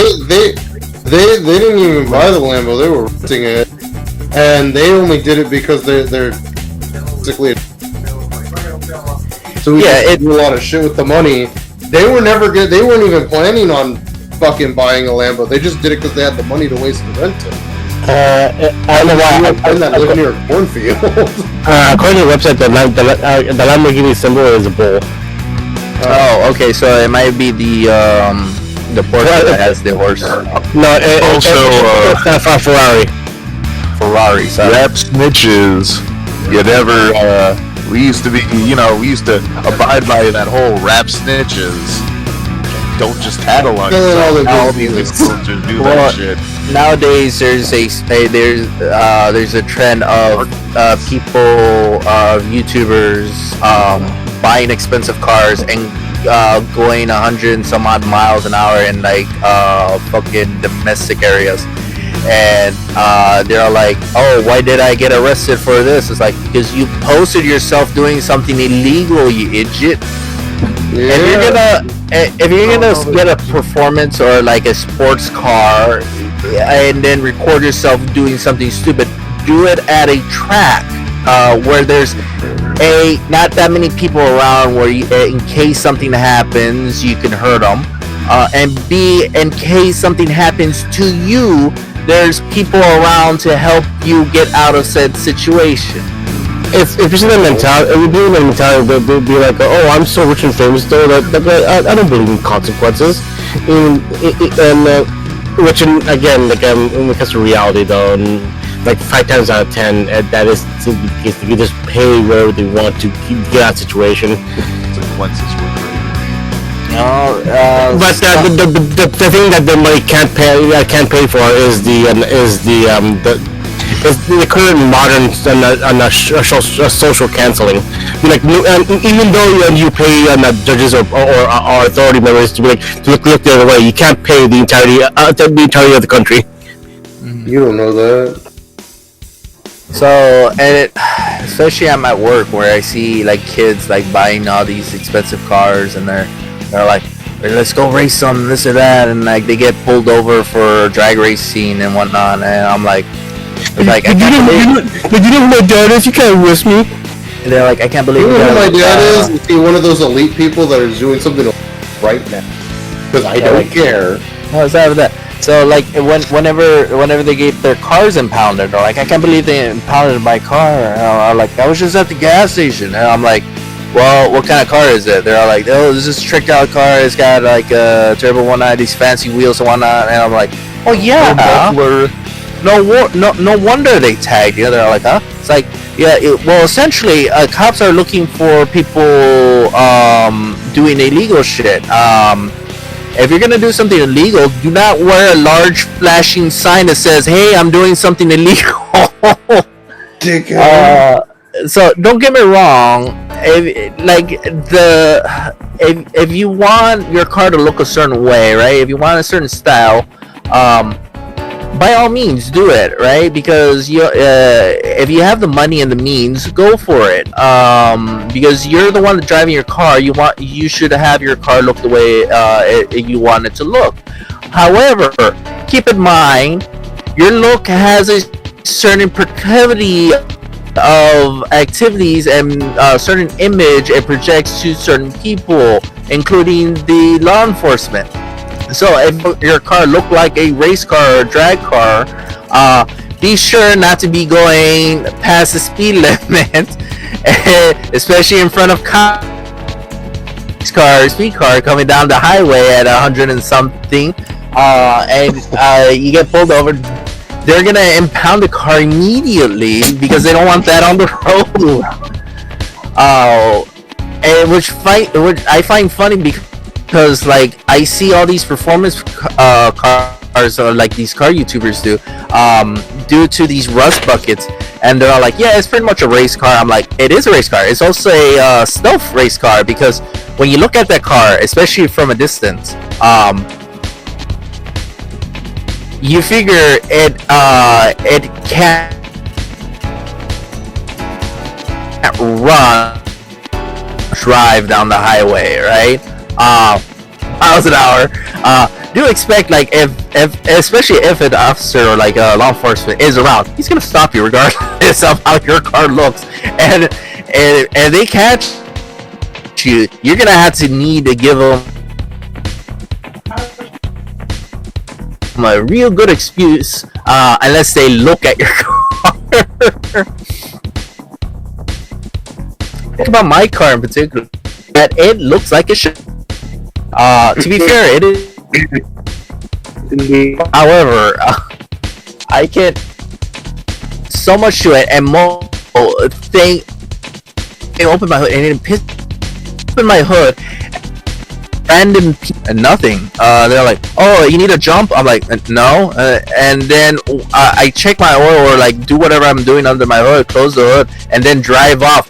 they didn't even buy the Lambo; they were renting it, and they only did it because they're basically. So we do a lot of shit with the money. They were never good. They weren't even planning on fucking buying a Lambo. They just did it because they had the money to waste to rent it. I don't know why. I live near a cornfield. According to the website, the Lamborghini symbol is a bull. Oh, okay. So it might be the Porsche that has the horse. No, it's Ferrari. Ferrari. Sorry. Rap snitches. You never. We used to abide by that whole rap snitches. don't just tag along. all These these influencers do Well, that shit. Nowadays, there's a trend of people, YouTubers, buying expensive cars and going 100 and some odd miles an hour in like fucking domestic areas, and they're like, oh, why did I get arrested for this? It's like, because you posted yourself doing something illegal, you idiot. Yeah. If you're gonna get a performance or like a sports car and then record yourself doing something stupid, do it at a track where there's not that many people around, where you, in case something happens, you can hurt them, and B, in case something happens to you, there's people around to help you get out of said situation. If you see the mentality, it would be the mentality. They'd be like, "Oh, I'm so rich and famous, though that I don't believe in consequences." Which, again, like when it comes to reality, though, and like 5 times out of 10, that is the case. They just pay wherever they want to get out of the situation. Consequences were great. But the thing that the money can't pay for is the current modern social canceling. Like, even though you pay judges or authority members to look the other way, you can't pay the entirety of the country. You don't know that. So, and especially I'm at work where I see like kids like buying all these expensive cars, and they're like, let's go race some, this or that, and like they get pulled over for drag racing and whatnot, and I'm like, But you know who my dad is? You can't risk me. And they're like, I can't believe You know who my dad uh, is? Is he one of those elite people that are doing something right now? Because I don't care. Oh, is that? So like whenever they get their cars impounded, they're like, I can't believe they impounded my car. And I'm like, I was just at the gas station. And I'm like, well, what kind of car is it? They're all like, oh, this is a tricked out car. It's got like a turbo 190, these fancy wheels and whatnot. And I'm like, oh yeah. No wonder they tagged you. They're like, huh? It's like, yeah. Well, essentially, cops are looking for people doing illegal shit. If you're gonna do something illegal, do not wear a large flashing sign that says, "Hey, I'm doing something illegal." So don't get me wrong. If you want your car to look a certain way, right? If you want a certain style, by all means do it, right? Because if you have the money and the means, go for it. Because you're the one driving your car. You should have your car look the way you want it to look. However, keep in mind, your look has a certain proclivity of activities and a certain image it projects to certain people, including the law enforcement. So if your car looked like a race car or a drag car, be sure not to be going past the speed limit, especially in front of speed car coming down the highway at 100 and something, and you get pulled over. They're gonna impound the car immediately because they don't want that on the road. And which I find funny because like I see all these performance cars, or like these car YouTubers do, due to these rust buckets, and they're all like, yeah, it's pretty much a race car. I'm like, it is a race car. It's also a stealth race car, because when you look at that car, especially from a distance, you figure it can't drive down the highway, right? Miles an hour. Do expect, like, especially if an officer or like law enforcement is around, he's gonna stop you regardless of how your car looks, and they catch you, you're gonna have to need to give them a real good excuse, unless they look at your car. Think about my car in particular, that it looks like it should. To be fair, it is. However, I get so much to it, and more thing. It opened my hood, and it opened my hood. random and nothing. They're like, "Oh, you need a jump?" I'm like, "No." And then I check my oil or like do whatever I'm doing under my hood, close the hood, and then drive off.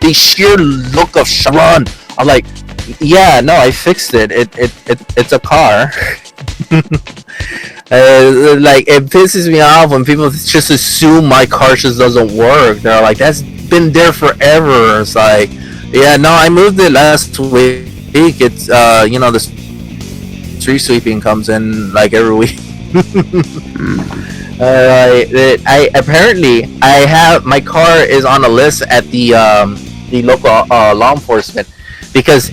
The sheer look of run. I'm like, "Yeah, no, I fixed it. It's a car." Like, it pisses me off when people just assume my car just doesn't work. They're like, "That's been there forever." It's like, yeah, no, I moved it last week. It's the street sweeping comes in like every week. I apparently I have my car is on a list at the local law enforcement because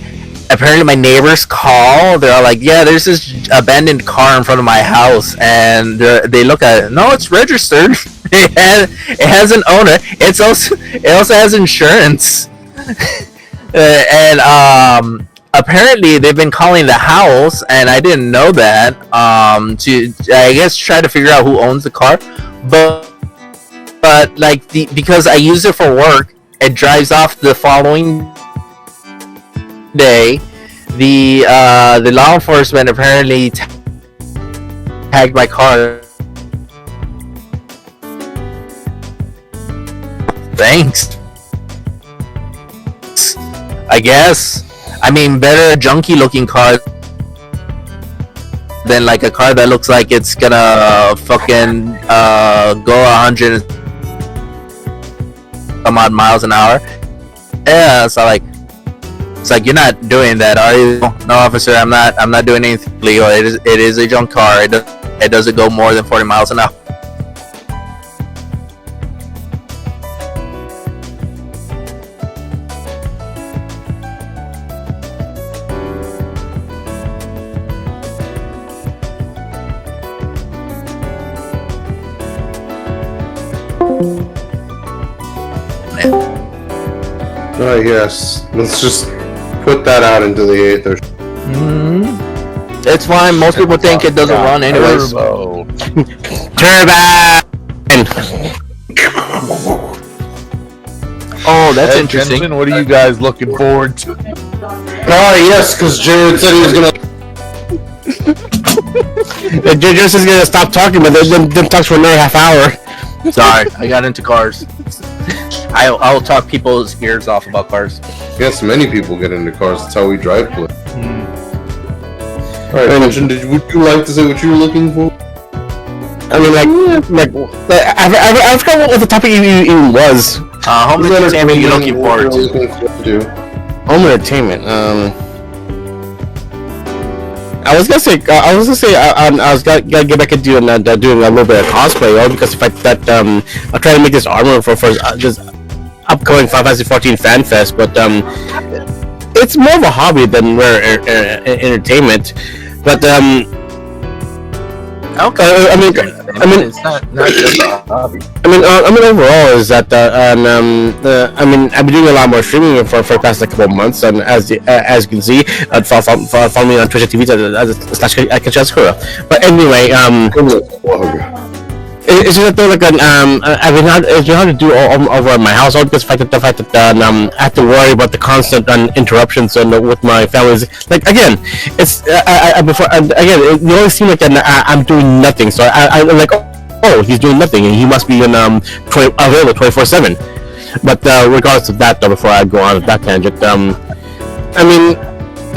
apparently my neighbors call. They're like, "Yeah, there's this abandoned car in front of my house," and they look at it. No, it's registered. It has an owner. It also has insurance. And apparently they've been calling the house, and I didn't know that. To I guess try to figure out who owns the car, but like because I use it for work, it drives off the following day. The law enforcement apparently tagged my car. Thanks. I guess. I mean, better a junky looking car than like a car that looks like it's gonna fucking go 100 some odd miles an hour. Yeah, so like, it's like, you're not doing that, are you? No, officer, I'm not doing anything illegal. It is a junk car. It doesn't go more than 40 miles an hour. Oh yes, let's just put that out into the ether. It's fine. Most people think it doesn't run anyways. Turbine. Oh, that's Hey, interesting. gentlemen, what are you guys looking forward to? Oh yes, because Jared said he was gonna. Just is gonna stop talking, but then talks for another half hour. Sorry, I got into cars. I'll talk people's ears off about cars. Yes, many people get into cars. That's how we drive. All right, Mention. Would you like to say what you were looking for? I mean, I forgot what the topic even was. Home entertainment you're looking forward to. Home entertainment. I was gonna say I was gonna get back into doing a little bit of cosplay, all because the fact that I'm trying to make this armor for this upcoming Final Fantasy 14 Fan Fest, but it's more of a hobby than rare entertainment. But Okay. I mean, it's not just a hobby. I mean, overall is that, I mean, I've been doing a lot more streaming for the past couple of months, and as you can see, follow me on Twitch TV /Kachazkura. But anyway, it's just that like I've been hard to do all over at my house, all because the fact that I have to worry about the constant interruptions with my family's. Like again, it's again, you always seem like I'm doing nothing, so I'm like, oh, he's doing nothing, and he must be available 24/7. But regardless of that, though, before I go on that tangent, I mean,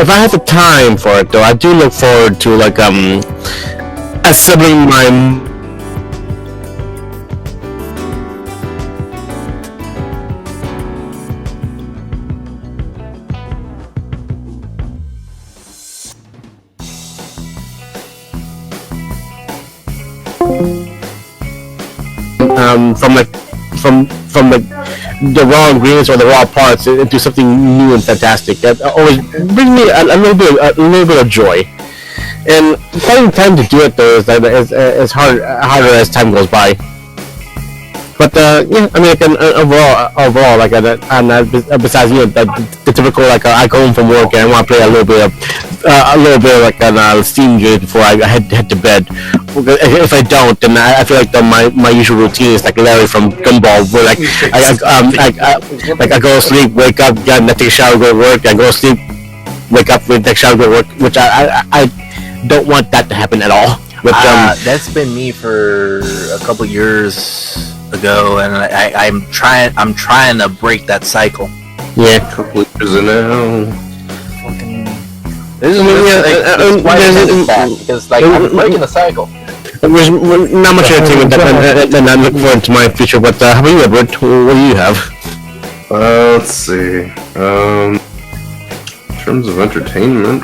if I have the time for it, though, I do look forward to like assembling my from the raw ingredients or the raw parts into something new and fantastic. That always brings me a little bit of joy. And finding time to do it though is harder as time goes by. But yeah, I mean, like, overall, like, besides the typical, like, I go home from work and I want to play a little bit of a little bit like an steam unit before I head to bed. If I don't, then I feel like my usual routine is like Larry from Gumball, where like I go to sleep, wake up, take a shower, go to work. I go to sleep, wake up, take a shower, go to work. Which I don't want that to happen at all. But that's been me for a couple years ago, and I'm trying to break that cycle. Yeah, A couple years now. This is because like I'm breaking the cycle. there's not much entertainment that I'm looking forward to my future. But how about you, Edward? What do you have? Let's see. In terms of entertainment,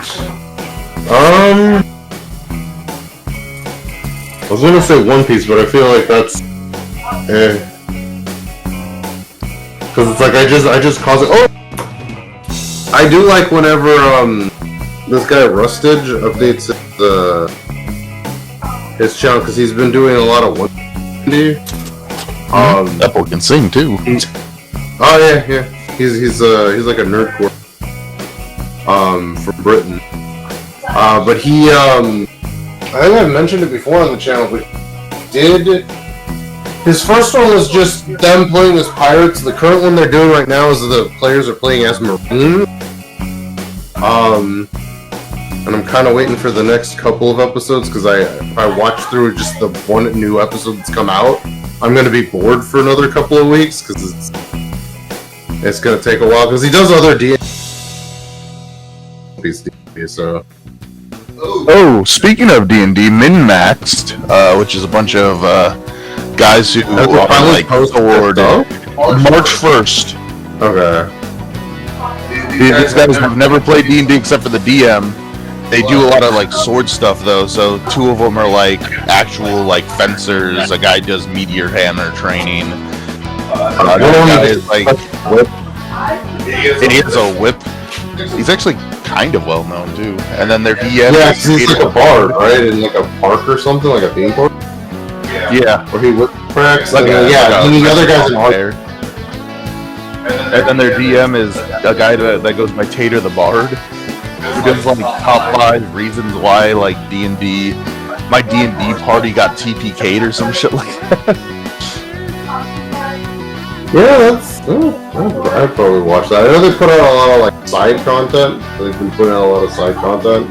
I was gonna say One Piece, but I feel like that's because it's like I just cause it. Oh, I do like whenever this guy Rustage updates his channel because he's been doing a lot of One Piece. That boy can sing too. Oh yeah. He's like a nerdcore from Britain. But he I think I've mentioned it before on the channel, but his first one was just them playing as pirates. The current one they're doing right now is the players are playing as Marines. And I'm kind of waiting for the next couple of episodes because if I watch through just the one new episode that's come out, I'm gonna be bored for another couple of weeks because it's gonna take a while because he does other D&D, so. Oh, speaking of D&D, Min-Maxed, which is a bunch of guys who are like toward March 1st. Okay. These guys have never played D&D except for the DM. They do a lot of like sword stuff though, so two of them are like actual like fencers. A guy does meteor hammer training. Another guy is like he has a whip. He's actually kind of well known too. And then their DM. Yeah, he's like a bard, right? In like a park or something, like a theme park. Yeah. Where he whip cracks. Like and the other guys in there. And then their DM is a guy that goes by Tater the Bard, who does like top 5 reasons why like D&D, my D&D party got TPK'd or some shit like that. Yeah, I'd probably watch that. I know they put out a lot of like side content. They've been putting out a lot of side content.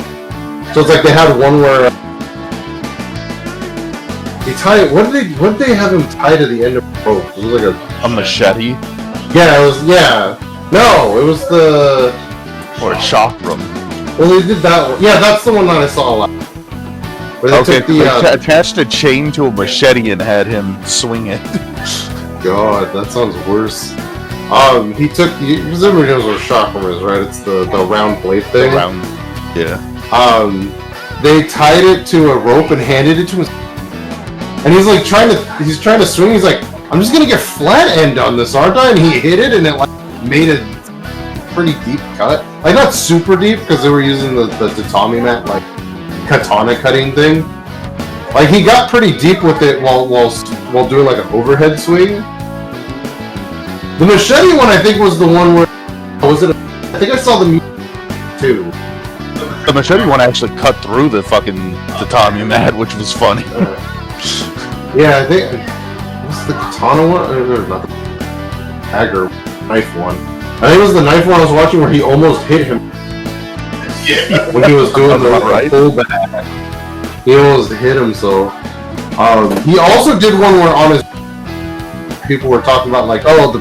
So it's like they had one where they tie. What did they have him tie to the end of the rope? It was like A machete Yeah, it was. Yeah. No, it was the. or a chakram. Well, they did that one. Yeah, that's the one that I saw last. Where they Okay, took the. attached a chain to a machete and had him swing it. God, that sounds worse. He took. Everybody knows what a chakram is, right? It's the round blade thing. Yeah. They tied it to a rope and handed it to him, and he's like trying to swing. He's like, I'm just gonna get flat end on this, aren't I? And he hit it, and it like made a pretty deep cut. Like not super deep because they were using the tatami mat like katana cutting thing. Like he got pretty deep with it while doing like an overhead swing. The machete one I think was the one where I think I saw the too. The machete one actually cut through the fucking tatami mat, which was funny. Yeah, I think what's the katana one? Or not the dagger knife one. I think it was the knife one I was watching where he almost hit him. Yeah. When he was doing the pullback. He almost hit him. So he also did one where on his people were talking about like, oh,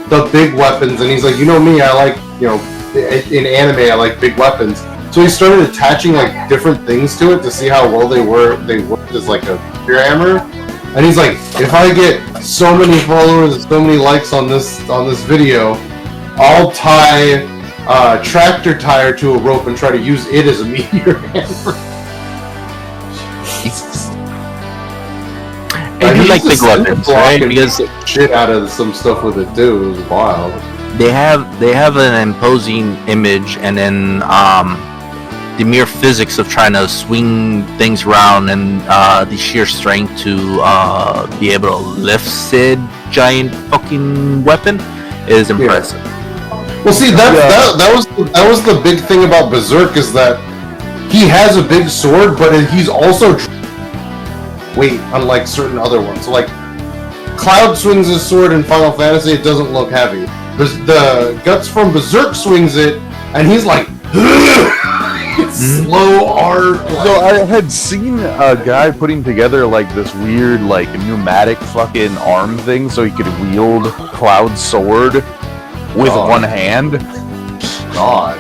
the big weapons, and he's like, you know me, I like, you know, in anime I like big weapons. So he started attaching like different things to it to see how well they worked as like a spear hammer. And he's like, if I get so many followers and so many likes on this video, I'll tie a tractor tire to a rope and try to use it as a meteor hammer. Jesus. And he like big weapons, right? Because shit out of some stuff with it too. It was wild. they have an imposing image, and then the mere physics of trying to swing things around and the sheer strength to be able to lift said giant fucking weapon is impressive. Well, see, that was the big thing about Berserk is that he has a big sword, but he's also weight, unlike certain other ones. So, like, Cloud swings his sword in Final Fantasy, it doesn't look heavy. The Guts from Berserk swings it, and he's like, it's slow art. So I had seen a guy putting together like this weird like pneumatic fucking arm thing so he could wield Cloud's sword with one hand. God.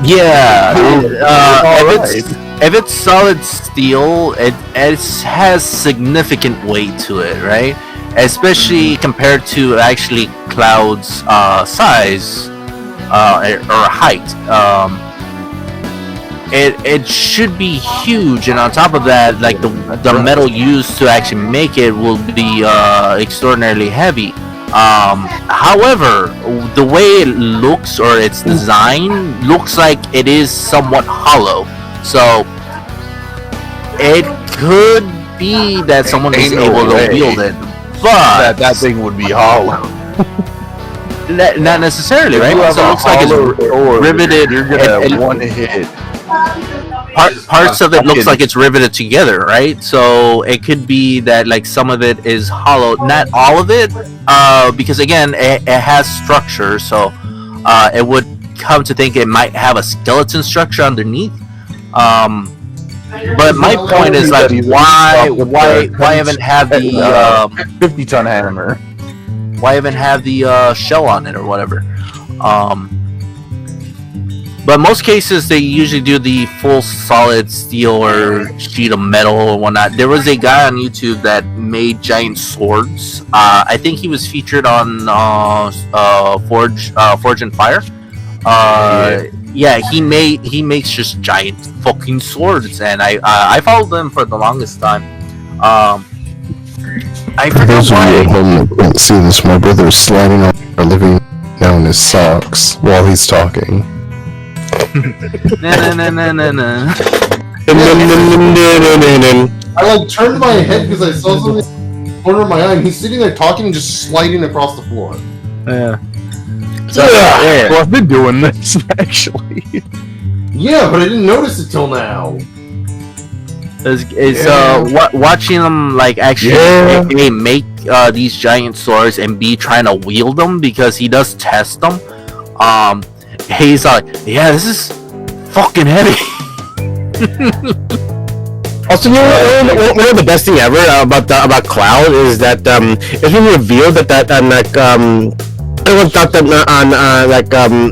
Yeah, Alright. if it's solid steel, it has significant weight to it, right? Especially compared to actually Cloud's size or height. It should be huge, and on top of that, like the metal used to actually make it will be extraordinarily heavy. However, the way it looks or its design looks like it is somewhat hollow. So it could be that someone is able to wield it, but That thing would be hollow. not necessarily, right? If you have So it a looks like it's hollow sword, riveted. You're gonna and one hit. parts of it looks like it's riveted together, right? So it could be that like some of it is hollow, not all of it, because again, it has structure. So it would come to think it might have a skeleton structure underneath. But my point is like, why haven't had the 50-ton hammer? why even have the shell on it or whatever? But most cases they usually do the full solid steel or sheet of metal or whatnot. There was a guy on YouTube that made giant swords. I think he was featured on Forge and Fire. Yeah, he makes just giant fucking swords, and I followed them for the longest time. I For forgot those of you at why. home that can't see this, my brother is sliding on our living down his socks while he's talking. Nah. I like turned my head because I saw something in the corner of my eye, and he's sitting there talking and just sliding across the floor. Yeah. Well, I've been doing this actually. Yeah, but I didn't notice it till now. Watching them like actually A, make these giant swords, and B, trying to wield them, because he does test them. He's like, yeah, this is fucking heavy. Also, you know, one of the best thing ever about Cloud is that it's been revealed that everyone thought that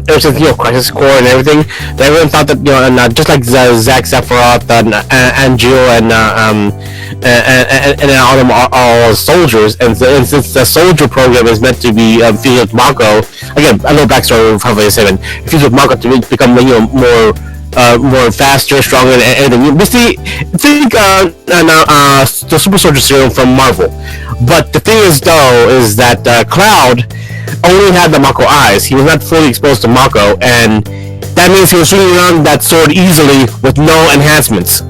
ever since Crisis Core and everything, that everyone thought that and just like Zack Sephiroth and Angel and all them are all soldiers, and since the soldier program is meant to be fused with Mako, again, a little backstory of Final Fantasy 7, fused with Mako to become more faster, stronger, and everything. Basically, think the Super Soldier Serum from Marvel. But the thing is, though, is that Cloud only had the Mako eyes. He was not fully exposed to Mako, and that means he was swinging around that sword easily with no enhancements.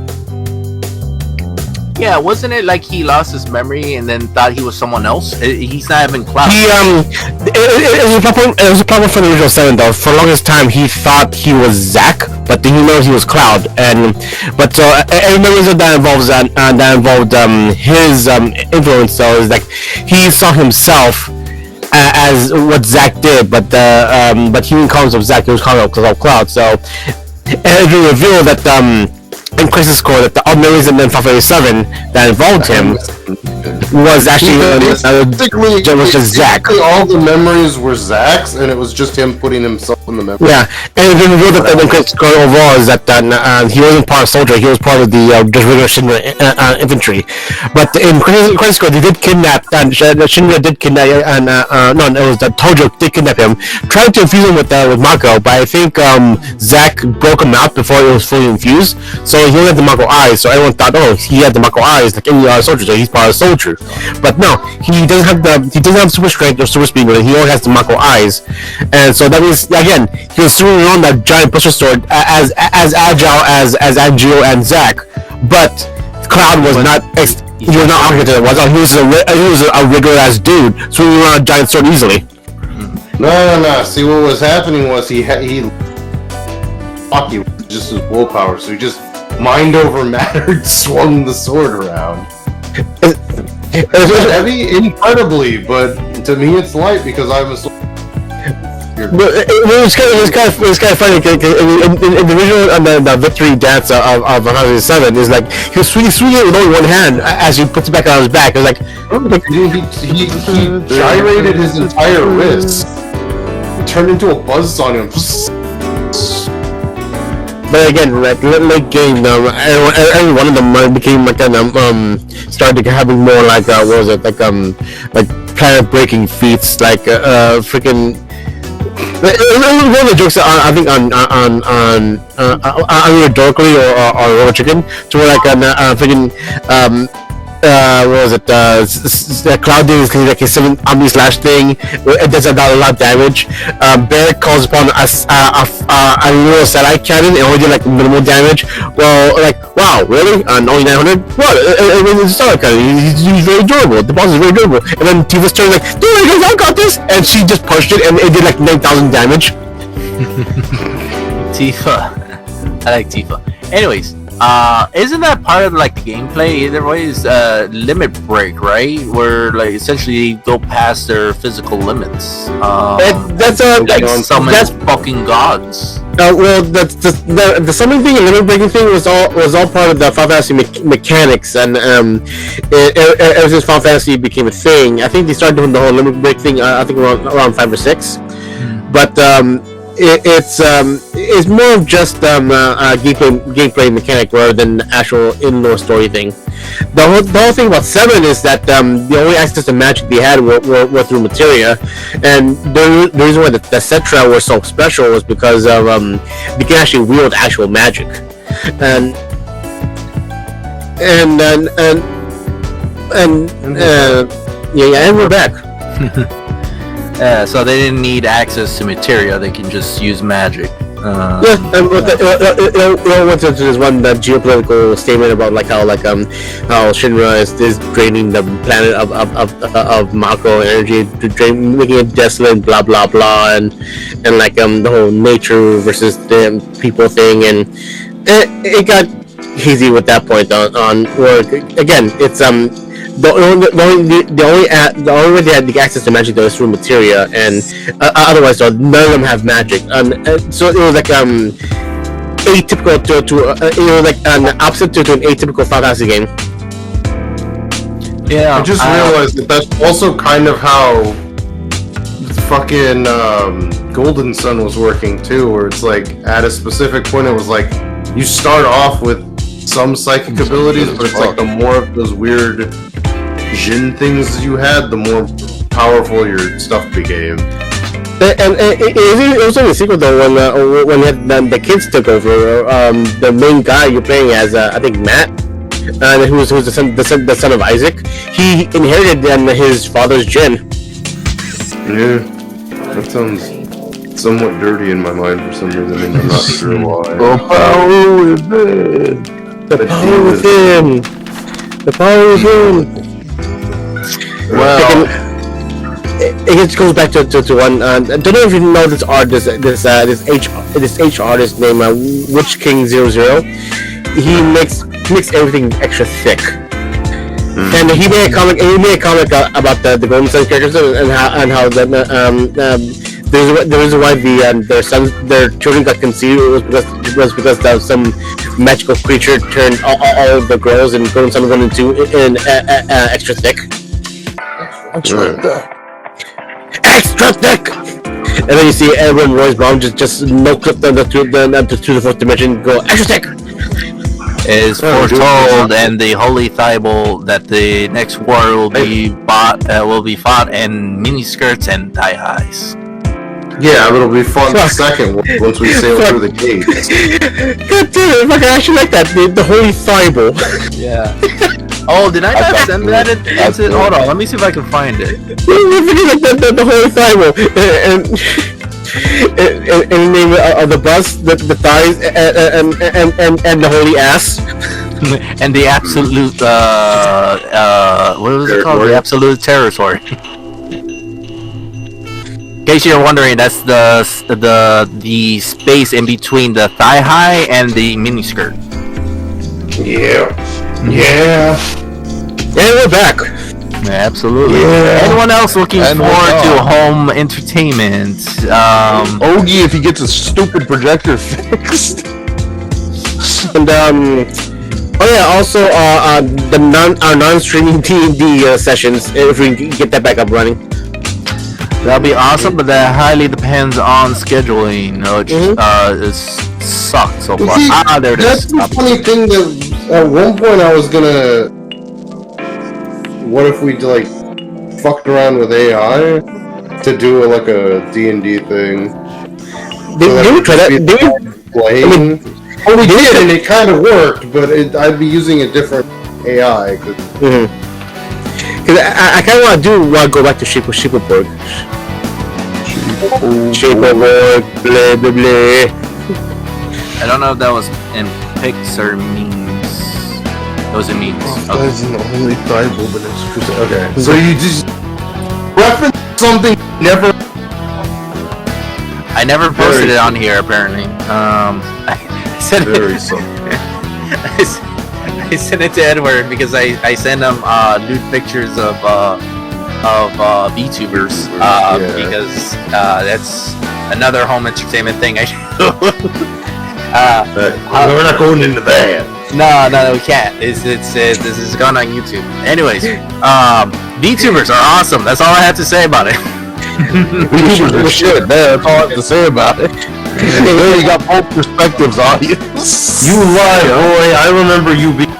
Yeah, wasn't it like he lost his memory and then thought he was someone else? He's not even Cloud. It was a problem for the original 7 though. For the longest time he thought he was Zack, but then he knows he was Cloud. But every reason that involved his influence though is like he saw himself as what Zack did, but he didn't call himself Zack, he was calling himself Cloud. So it revealed that in Crisis Core that the other reason in Final Fantasy 7 that involved him was actually was just Zack. All the memories were Zack's, and it was just him putting himself in the memory. Yeah, and the reveal that in Crisis Core overall is that he wasn't part of Soldier, he was part of the just regular Shinra infantry. But in Crisis Core, they did kidnap, Shinra did kidnap, it was that Tojo did kidnap him, tried to infuse him with Mako, but I think Zack broke him out before it was fully infused, so he only had the Mako eyes, so everyone thought, oh, he had the Mako eyes like any other soldier, so he's part of the soldier. But no, he doesn't have super strength or super speed, but he only has the Mako eyes, and so that means again he was swinging around that giant pusher sword as agile as Angio and Zack, but Cloud was not. He was not architect. He was a regular ass dude swinging around a giant sword easily. No. See, what was happening was he just his willpower, so he just mind over matter swung the sword around. It's heavy, incredibly, but to me it's light because I'm a sword. But it was kind of funny because in the original the victory dance of Final Fantasy 7 is like he was swinging it with only one hand as he puts it back on his back. It was like He gyrated his entire wrist. It turned into a buzzsaw on him. but again, like late game, every one of them became like started having more like what was it like planet breaking feats like freaking. One of the jokes I think on either Dorkly or Robot Chicken to where like freaking what was it? Cloud is like his 7 Omni Slash thing. It does a lot of damage. Bear calls upon a little satellite cannon and only did like minimal damage. Well, like wow, really? And only 900? What? It's a satellite cannon. He's very durable. The boss is very durable. And then Tifa's turn like, dude, I got this, and she just punched it and it did like 9,000 damage. Tifa. I like Tifa. Anyways, isn't that part of like the gameplay? Either way is limit break, right? Where like essentially go past their physical limits. Summon fucking gods. Well, the summoning thing and limit breaking thing was all part of the Final Fantasy mechanics, and ever since Final Fantasy became a thing, I think they started doing the whole limit break thing. I think around 5 or 6, but it's more of just gameplay mechanic rather than actual in-lore story thing. The whole thing about 7 is that the only access to magic they had were through materia, and the reason why the Cetra were so special was because of they can actually wield actual magic, and we're back. So they didn't need access to materia; they can just use magic. And it went into this one geopolitical statement about like how Shinra is draining the planet of macro energy, making it desolate, blah blah blah, and like the whole nature versus the people thing, and it got hazy with that point on where again it's the only way they had the access to magic though is through materia, and otherwise though, none of them have magic. So it was like atypical it was like an opposite to an atypical Final Fantasy game. Yeah, I just realized that that's also kind of how fucking Golden Sun was working too, where it's like at a specific point it was like you start off with some psychic abilities, but it's like the more of those weird Jin things you had, the more powerful your stuff became. And it was only a sequel though when the kids took over. The main guy you're playing as, I think Matt, who was the son of Isaac. He inherited his father's Jin. Yeah, that sounds somewhat dirty in my mind for some reason, and I'm not sure why. The power within. The power within. The power within. Well, it just goes back to one. I don't know if you know this artist, this H artist named Witch King 00. He makes everything extra thick, and he made a comic. About the Golden Sun characters and how the reason why their children got conceived was because some magical creature turned all the girls in Golden Sun 1 and 2 in extra thick. Extra thick. And then you see Edwin Roy's mom just no clip them to the fourth dimension. Go extra thick. Is foretold and the Holy Thibault that the next war will be fought in miniskirts and thigh highs. Yeah, but it'll be fun the second once we sail through the gates. God damn it, I actually like that, the Holy Thibault. Yeah. Oh, did I not send that? Hold on, let me see if I can find it. The Holy Thibault. And the name of the bus, the thighs, and the holy ass. And the absolute, what was it called? The absolute territory. In case you're wondering, that's the space in between the thigh high and the miniskirt. Yeah. Yeah. And we're back. Absolutely. Yeah. Anyone else looking And forward we're to on. home entertainment? Ogie, if he gets a stupid projector fixed. And oh yeah, also our non-streaming D&D sessions, if we can get that back up running. That'll be awesome, but that highly depends on scheduling, which is sucked so far. See, There it that's is. the funny thing that at one point I was gonna. What if we like fucked around with AI to do like a D&D thing? Did we try that? Did we? Playing. Well, we did, and it kind of worked, but I'd be using a different AI. Because I kind of want to go back to Shaperborg. Shaperborg, blah blah blah. I don't know if that was in pics or memes. It was in memes. Okay. That's an only Bible, but it's okay. So you just reference something never. I never posted it on here apparently. I sent Very it. simple. I sent it to Edward because I send him nude pictures of VTubers because that's another home entertainment thing I do. We're not going into that. No, we can't. This is going on YouTube. Anyways, VTubers are awesome. That's all I have to say about it. We should. That's all I have to say about it. There you got both perspectives on you. You lie, boy. I remember you being.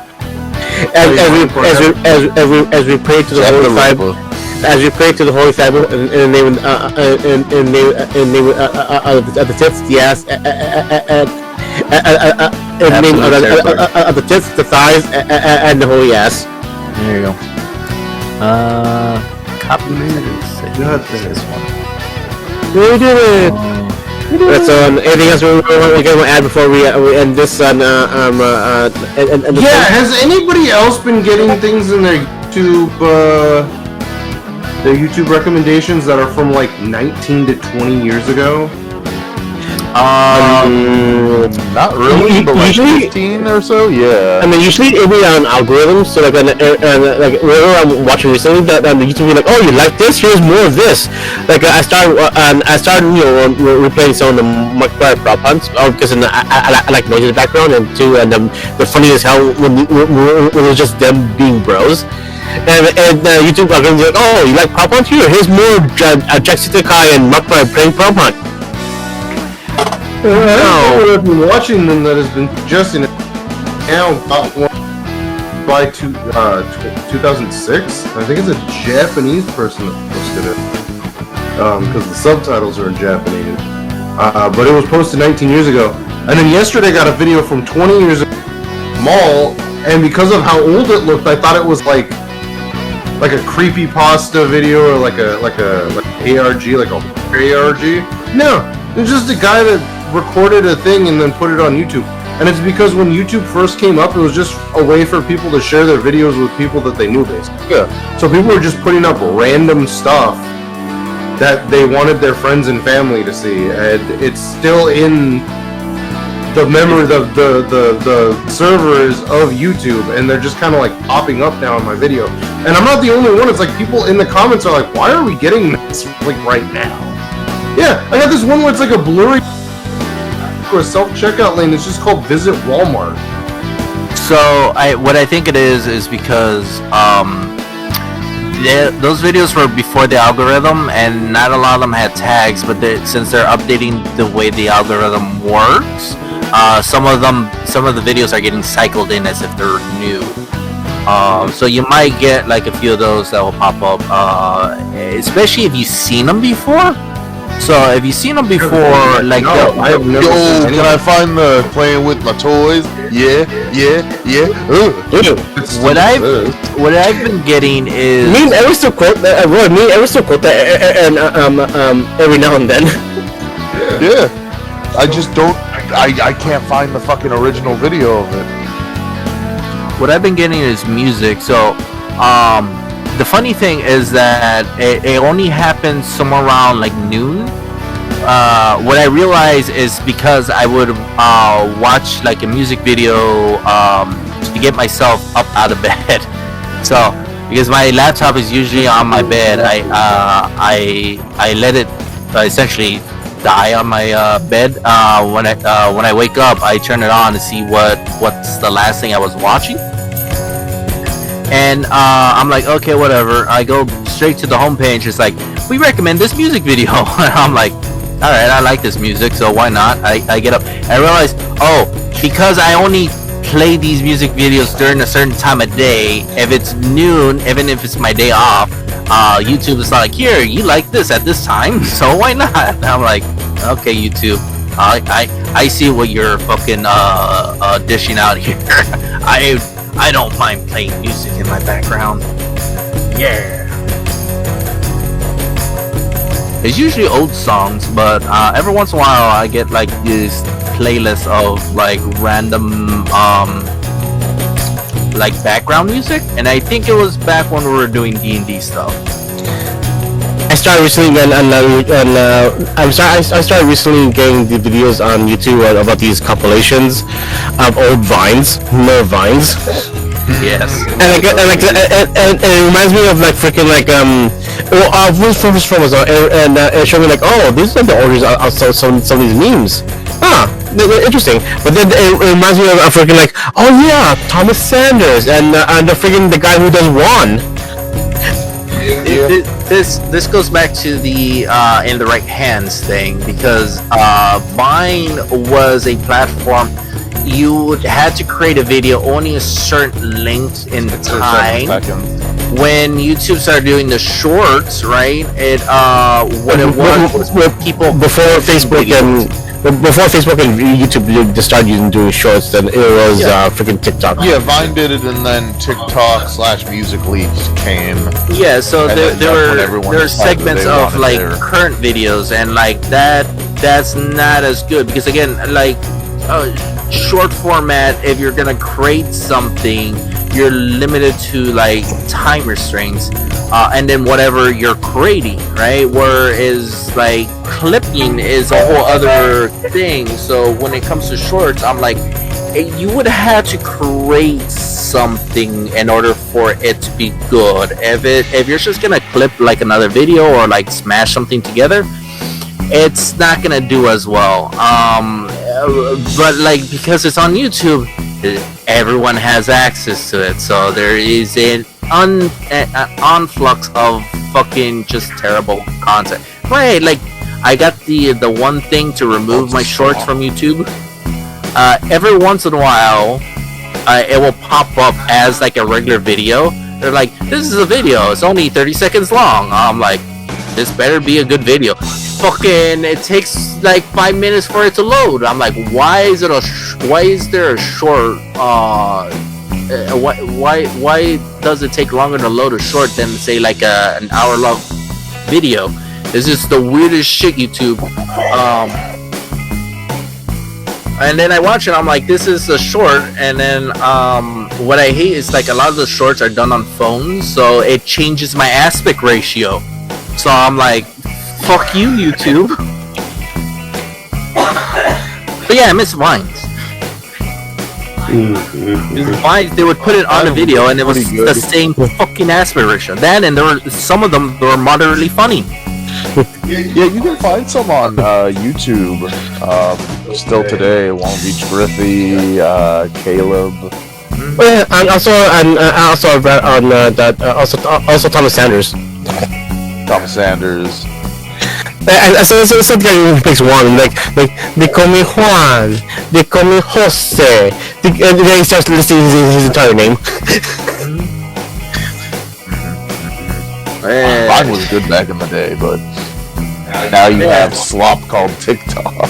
As we pray to the Holy Bible, as we pray to the Holy Bible in the name of the tits, the ass, in the name of the tits, the thighs, and the holy ass. There you go. Copy this one. We did it. That's anything else we want to add before we end this? Yeah, has anybody else been getting things in their YouTube recommendations that are from like 19 to 20 years ago? Not really, but like Usually- 15 or so, yeah. I mean, usually it'll be on algorithms. So like, like wherever I'm watching recently, that on the YouTube, be like, oh, you like this? Here's more of this. Like I started, replaying some of the Mark Pryor prop hunts because I like noise in the background, and two, and the funny as hell when it was just them being bros. And YouTube algorithms like, oh, you like prop hunts? Here's more Jacksepticeye and Mark Pryor playing prop hunt. No. I've been watching them that has been suggesting it now about one by 2006. I think it's a Japanese person that posted it because the subtitles are in Japanese. But it was posted 19 years ago, and then yesterday I got a video from 20 years ago mall, and because of how old it looked, I thought it was like a creepypasta video or like ARG, like a ARG. No, it's just a guy that recorded a thing and then put it on YouTube. And it's because when YouTube first came up, it was just a way for people to share their videos with people that they knew, basically. Yeah. So people were just putting up random stuff that they wanted their friends and family to see, and it's still in the memory, the servers of YouTube, and they're just kind of like popping up now in my video. And I'm not the only one. It's like people in the comments are like, "Why are we getting this like right now?" Yeah, I got this one where it's like a blurry or a self-checkout lane. It's just called Visit Walmart. So what I think it is because those videos were before the algorithm, and not a lot of them had tags. But since they're updating the way the algorithm works, some of the videos are getting cycled in as if they're new. So you might get like a few of those that will pop up, especially if you've seen them before. So if you've seen them before, like No, I have never seen any. Can I find the playing with my toys? Yeah. what I've been getting is Me and Eric still quote that. And every now and then. Yeah. I just don't. I can't find the fucking original video of it. what I've been getting is music. So the funny thing is that it only happens somewhere around like noon. What I realize is because I would watch like a music video to get myself up out of bed. So because my laptop is usually on my bed, I let it essentially die on my bed. When I wake up, I turn it on to see what's the last thing I was watching. And I'm like, okay, whatever. I go straight to the homepage. It's like, we recommend this music video. And I'm like, all right, I like this music, so why not? I get up. I realize, because I only play these music videos during a certain time of day. If it's noon, even if it's my day off, YouTube is like, here, you like this at this time, so why not? And I'm like, okay, YouTube, I see what you're fucking dishing out here. I don't mind playing music in my background. Yeah. It's usually old songs, but every once in a while I get like this playlist of like random like background music, and I think it was back when we were doing D&D stuff. I started recently, I started recently getting the videos on YouTube about these compilations of old vines, more vines. Yes. And it reminds me of like freaking like which film was from and it showed me like, oh, these are the orders of some of these memes. They're interesting. But then it reminds me of freaking like, oh yeah, Thomas Sanders and the freaking the guy who does Juan. This goes back to the in the right hands thing, because Vine was a platform. You had to create a video only a certain length in time. When YouTube started doing the shorts, right? What it was people before Facebook and YouTube just started doing shorts, then it was freaking TikTok. Yeah, Vine did it, and then TikTok / Musical.ly came. Yeah, so there were segments of like current videos, and like that's not as good, because again, like short format, if you're gonna create something, you're limited to like time restraints, and then whatever you're creating, right? Whereas like clipping is a whole other thing. So when it comes to shorts, I'm like, you would have to create something in order for it to be good. If you're just gonna clip like another video or like smash something together, it's not gonna do as well. But like, because it's on YouTube, everyone has access to it, so there is an influx of fucking just terrible content. Right, like I got the one thing to remove my shorts from YouTube. Every once in a while, it will pop up as like a regular video. They're like, this is a video, it's only 30 seconds long. I'm like, this better be a good video. Fucking, it takes like 5 minutes for it to load. I'm like, why is there a short? Why does it take longer to load a short than say like an hour-long video? This is the weirdest shit, YouTube. And then I watch it, I'm like, this is a short, and then what I hate is like a lot of the shorts are done on phones, so it changes my aspect ratio. So I'm like, fuck you, YouTube. But yeah, I miss Vines. Vines, they would put it on a video, and it was the same fucking aspect ratio. That, and there were some of them that were moderately funny. Yeah, you can find some on YouTube still today. Long Beach Brithy, Caleb. Yeah, and also read on that also Thomas Sanders. Thomas Sanders. I saw some guy who picks one, like they call me Juan, they call me Jose, and then he starts listing his entire name. Vine was good back in the day, but now you have slop called TikTok.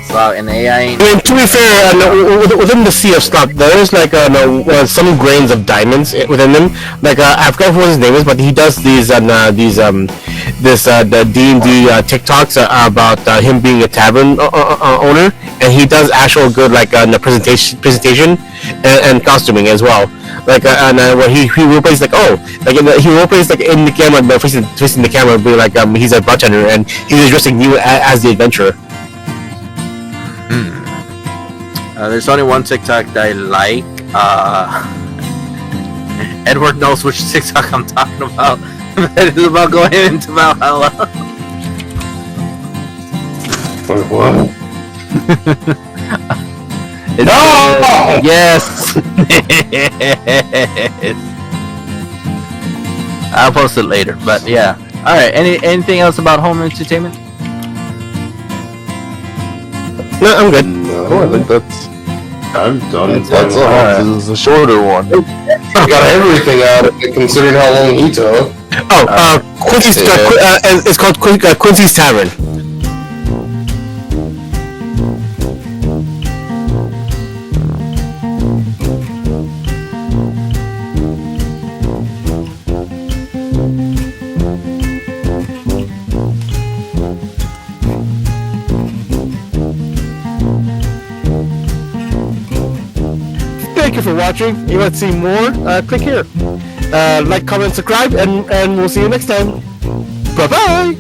Slop and AI. I mean, to be fair, within the sea of slop, there is like some grains of diamonds within them. Like I forgot what his name is, but he does these the D&D TikToks about him being a tavern owner, and he does actual good like the presentation and costuming as well. Like where he roleplays like he roleplays like in the camera, but facing the camera, be like he's a bartender and he's addressing you as the adventurer. There's only one TikTok that I like. Edward knows which TikTok I'm talking about. It is about going into Valhalla. Wait, what? No! Yes! I'll post it later, but yeah. Alright, anything else about home entertainment? No, I'm good. Cool, I think that's I'm done. that's all. Alright. This is a shorter one. I got everything out of it, considering how long he took. Quincy's it's called Quincy's Tavern. Thank you for watching. You want to see more? Click here. Like, comment, subscribe, and we'll see you next time. Bye bye.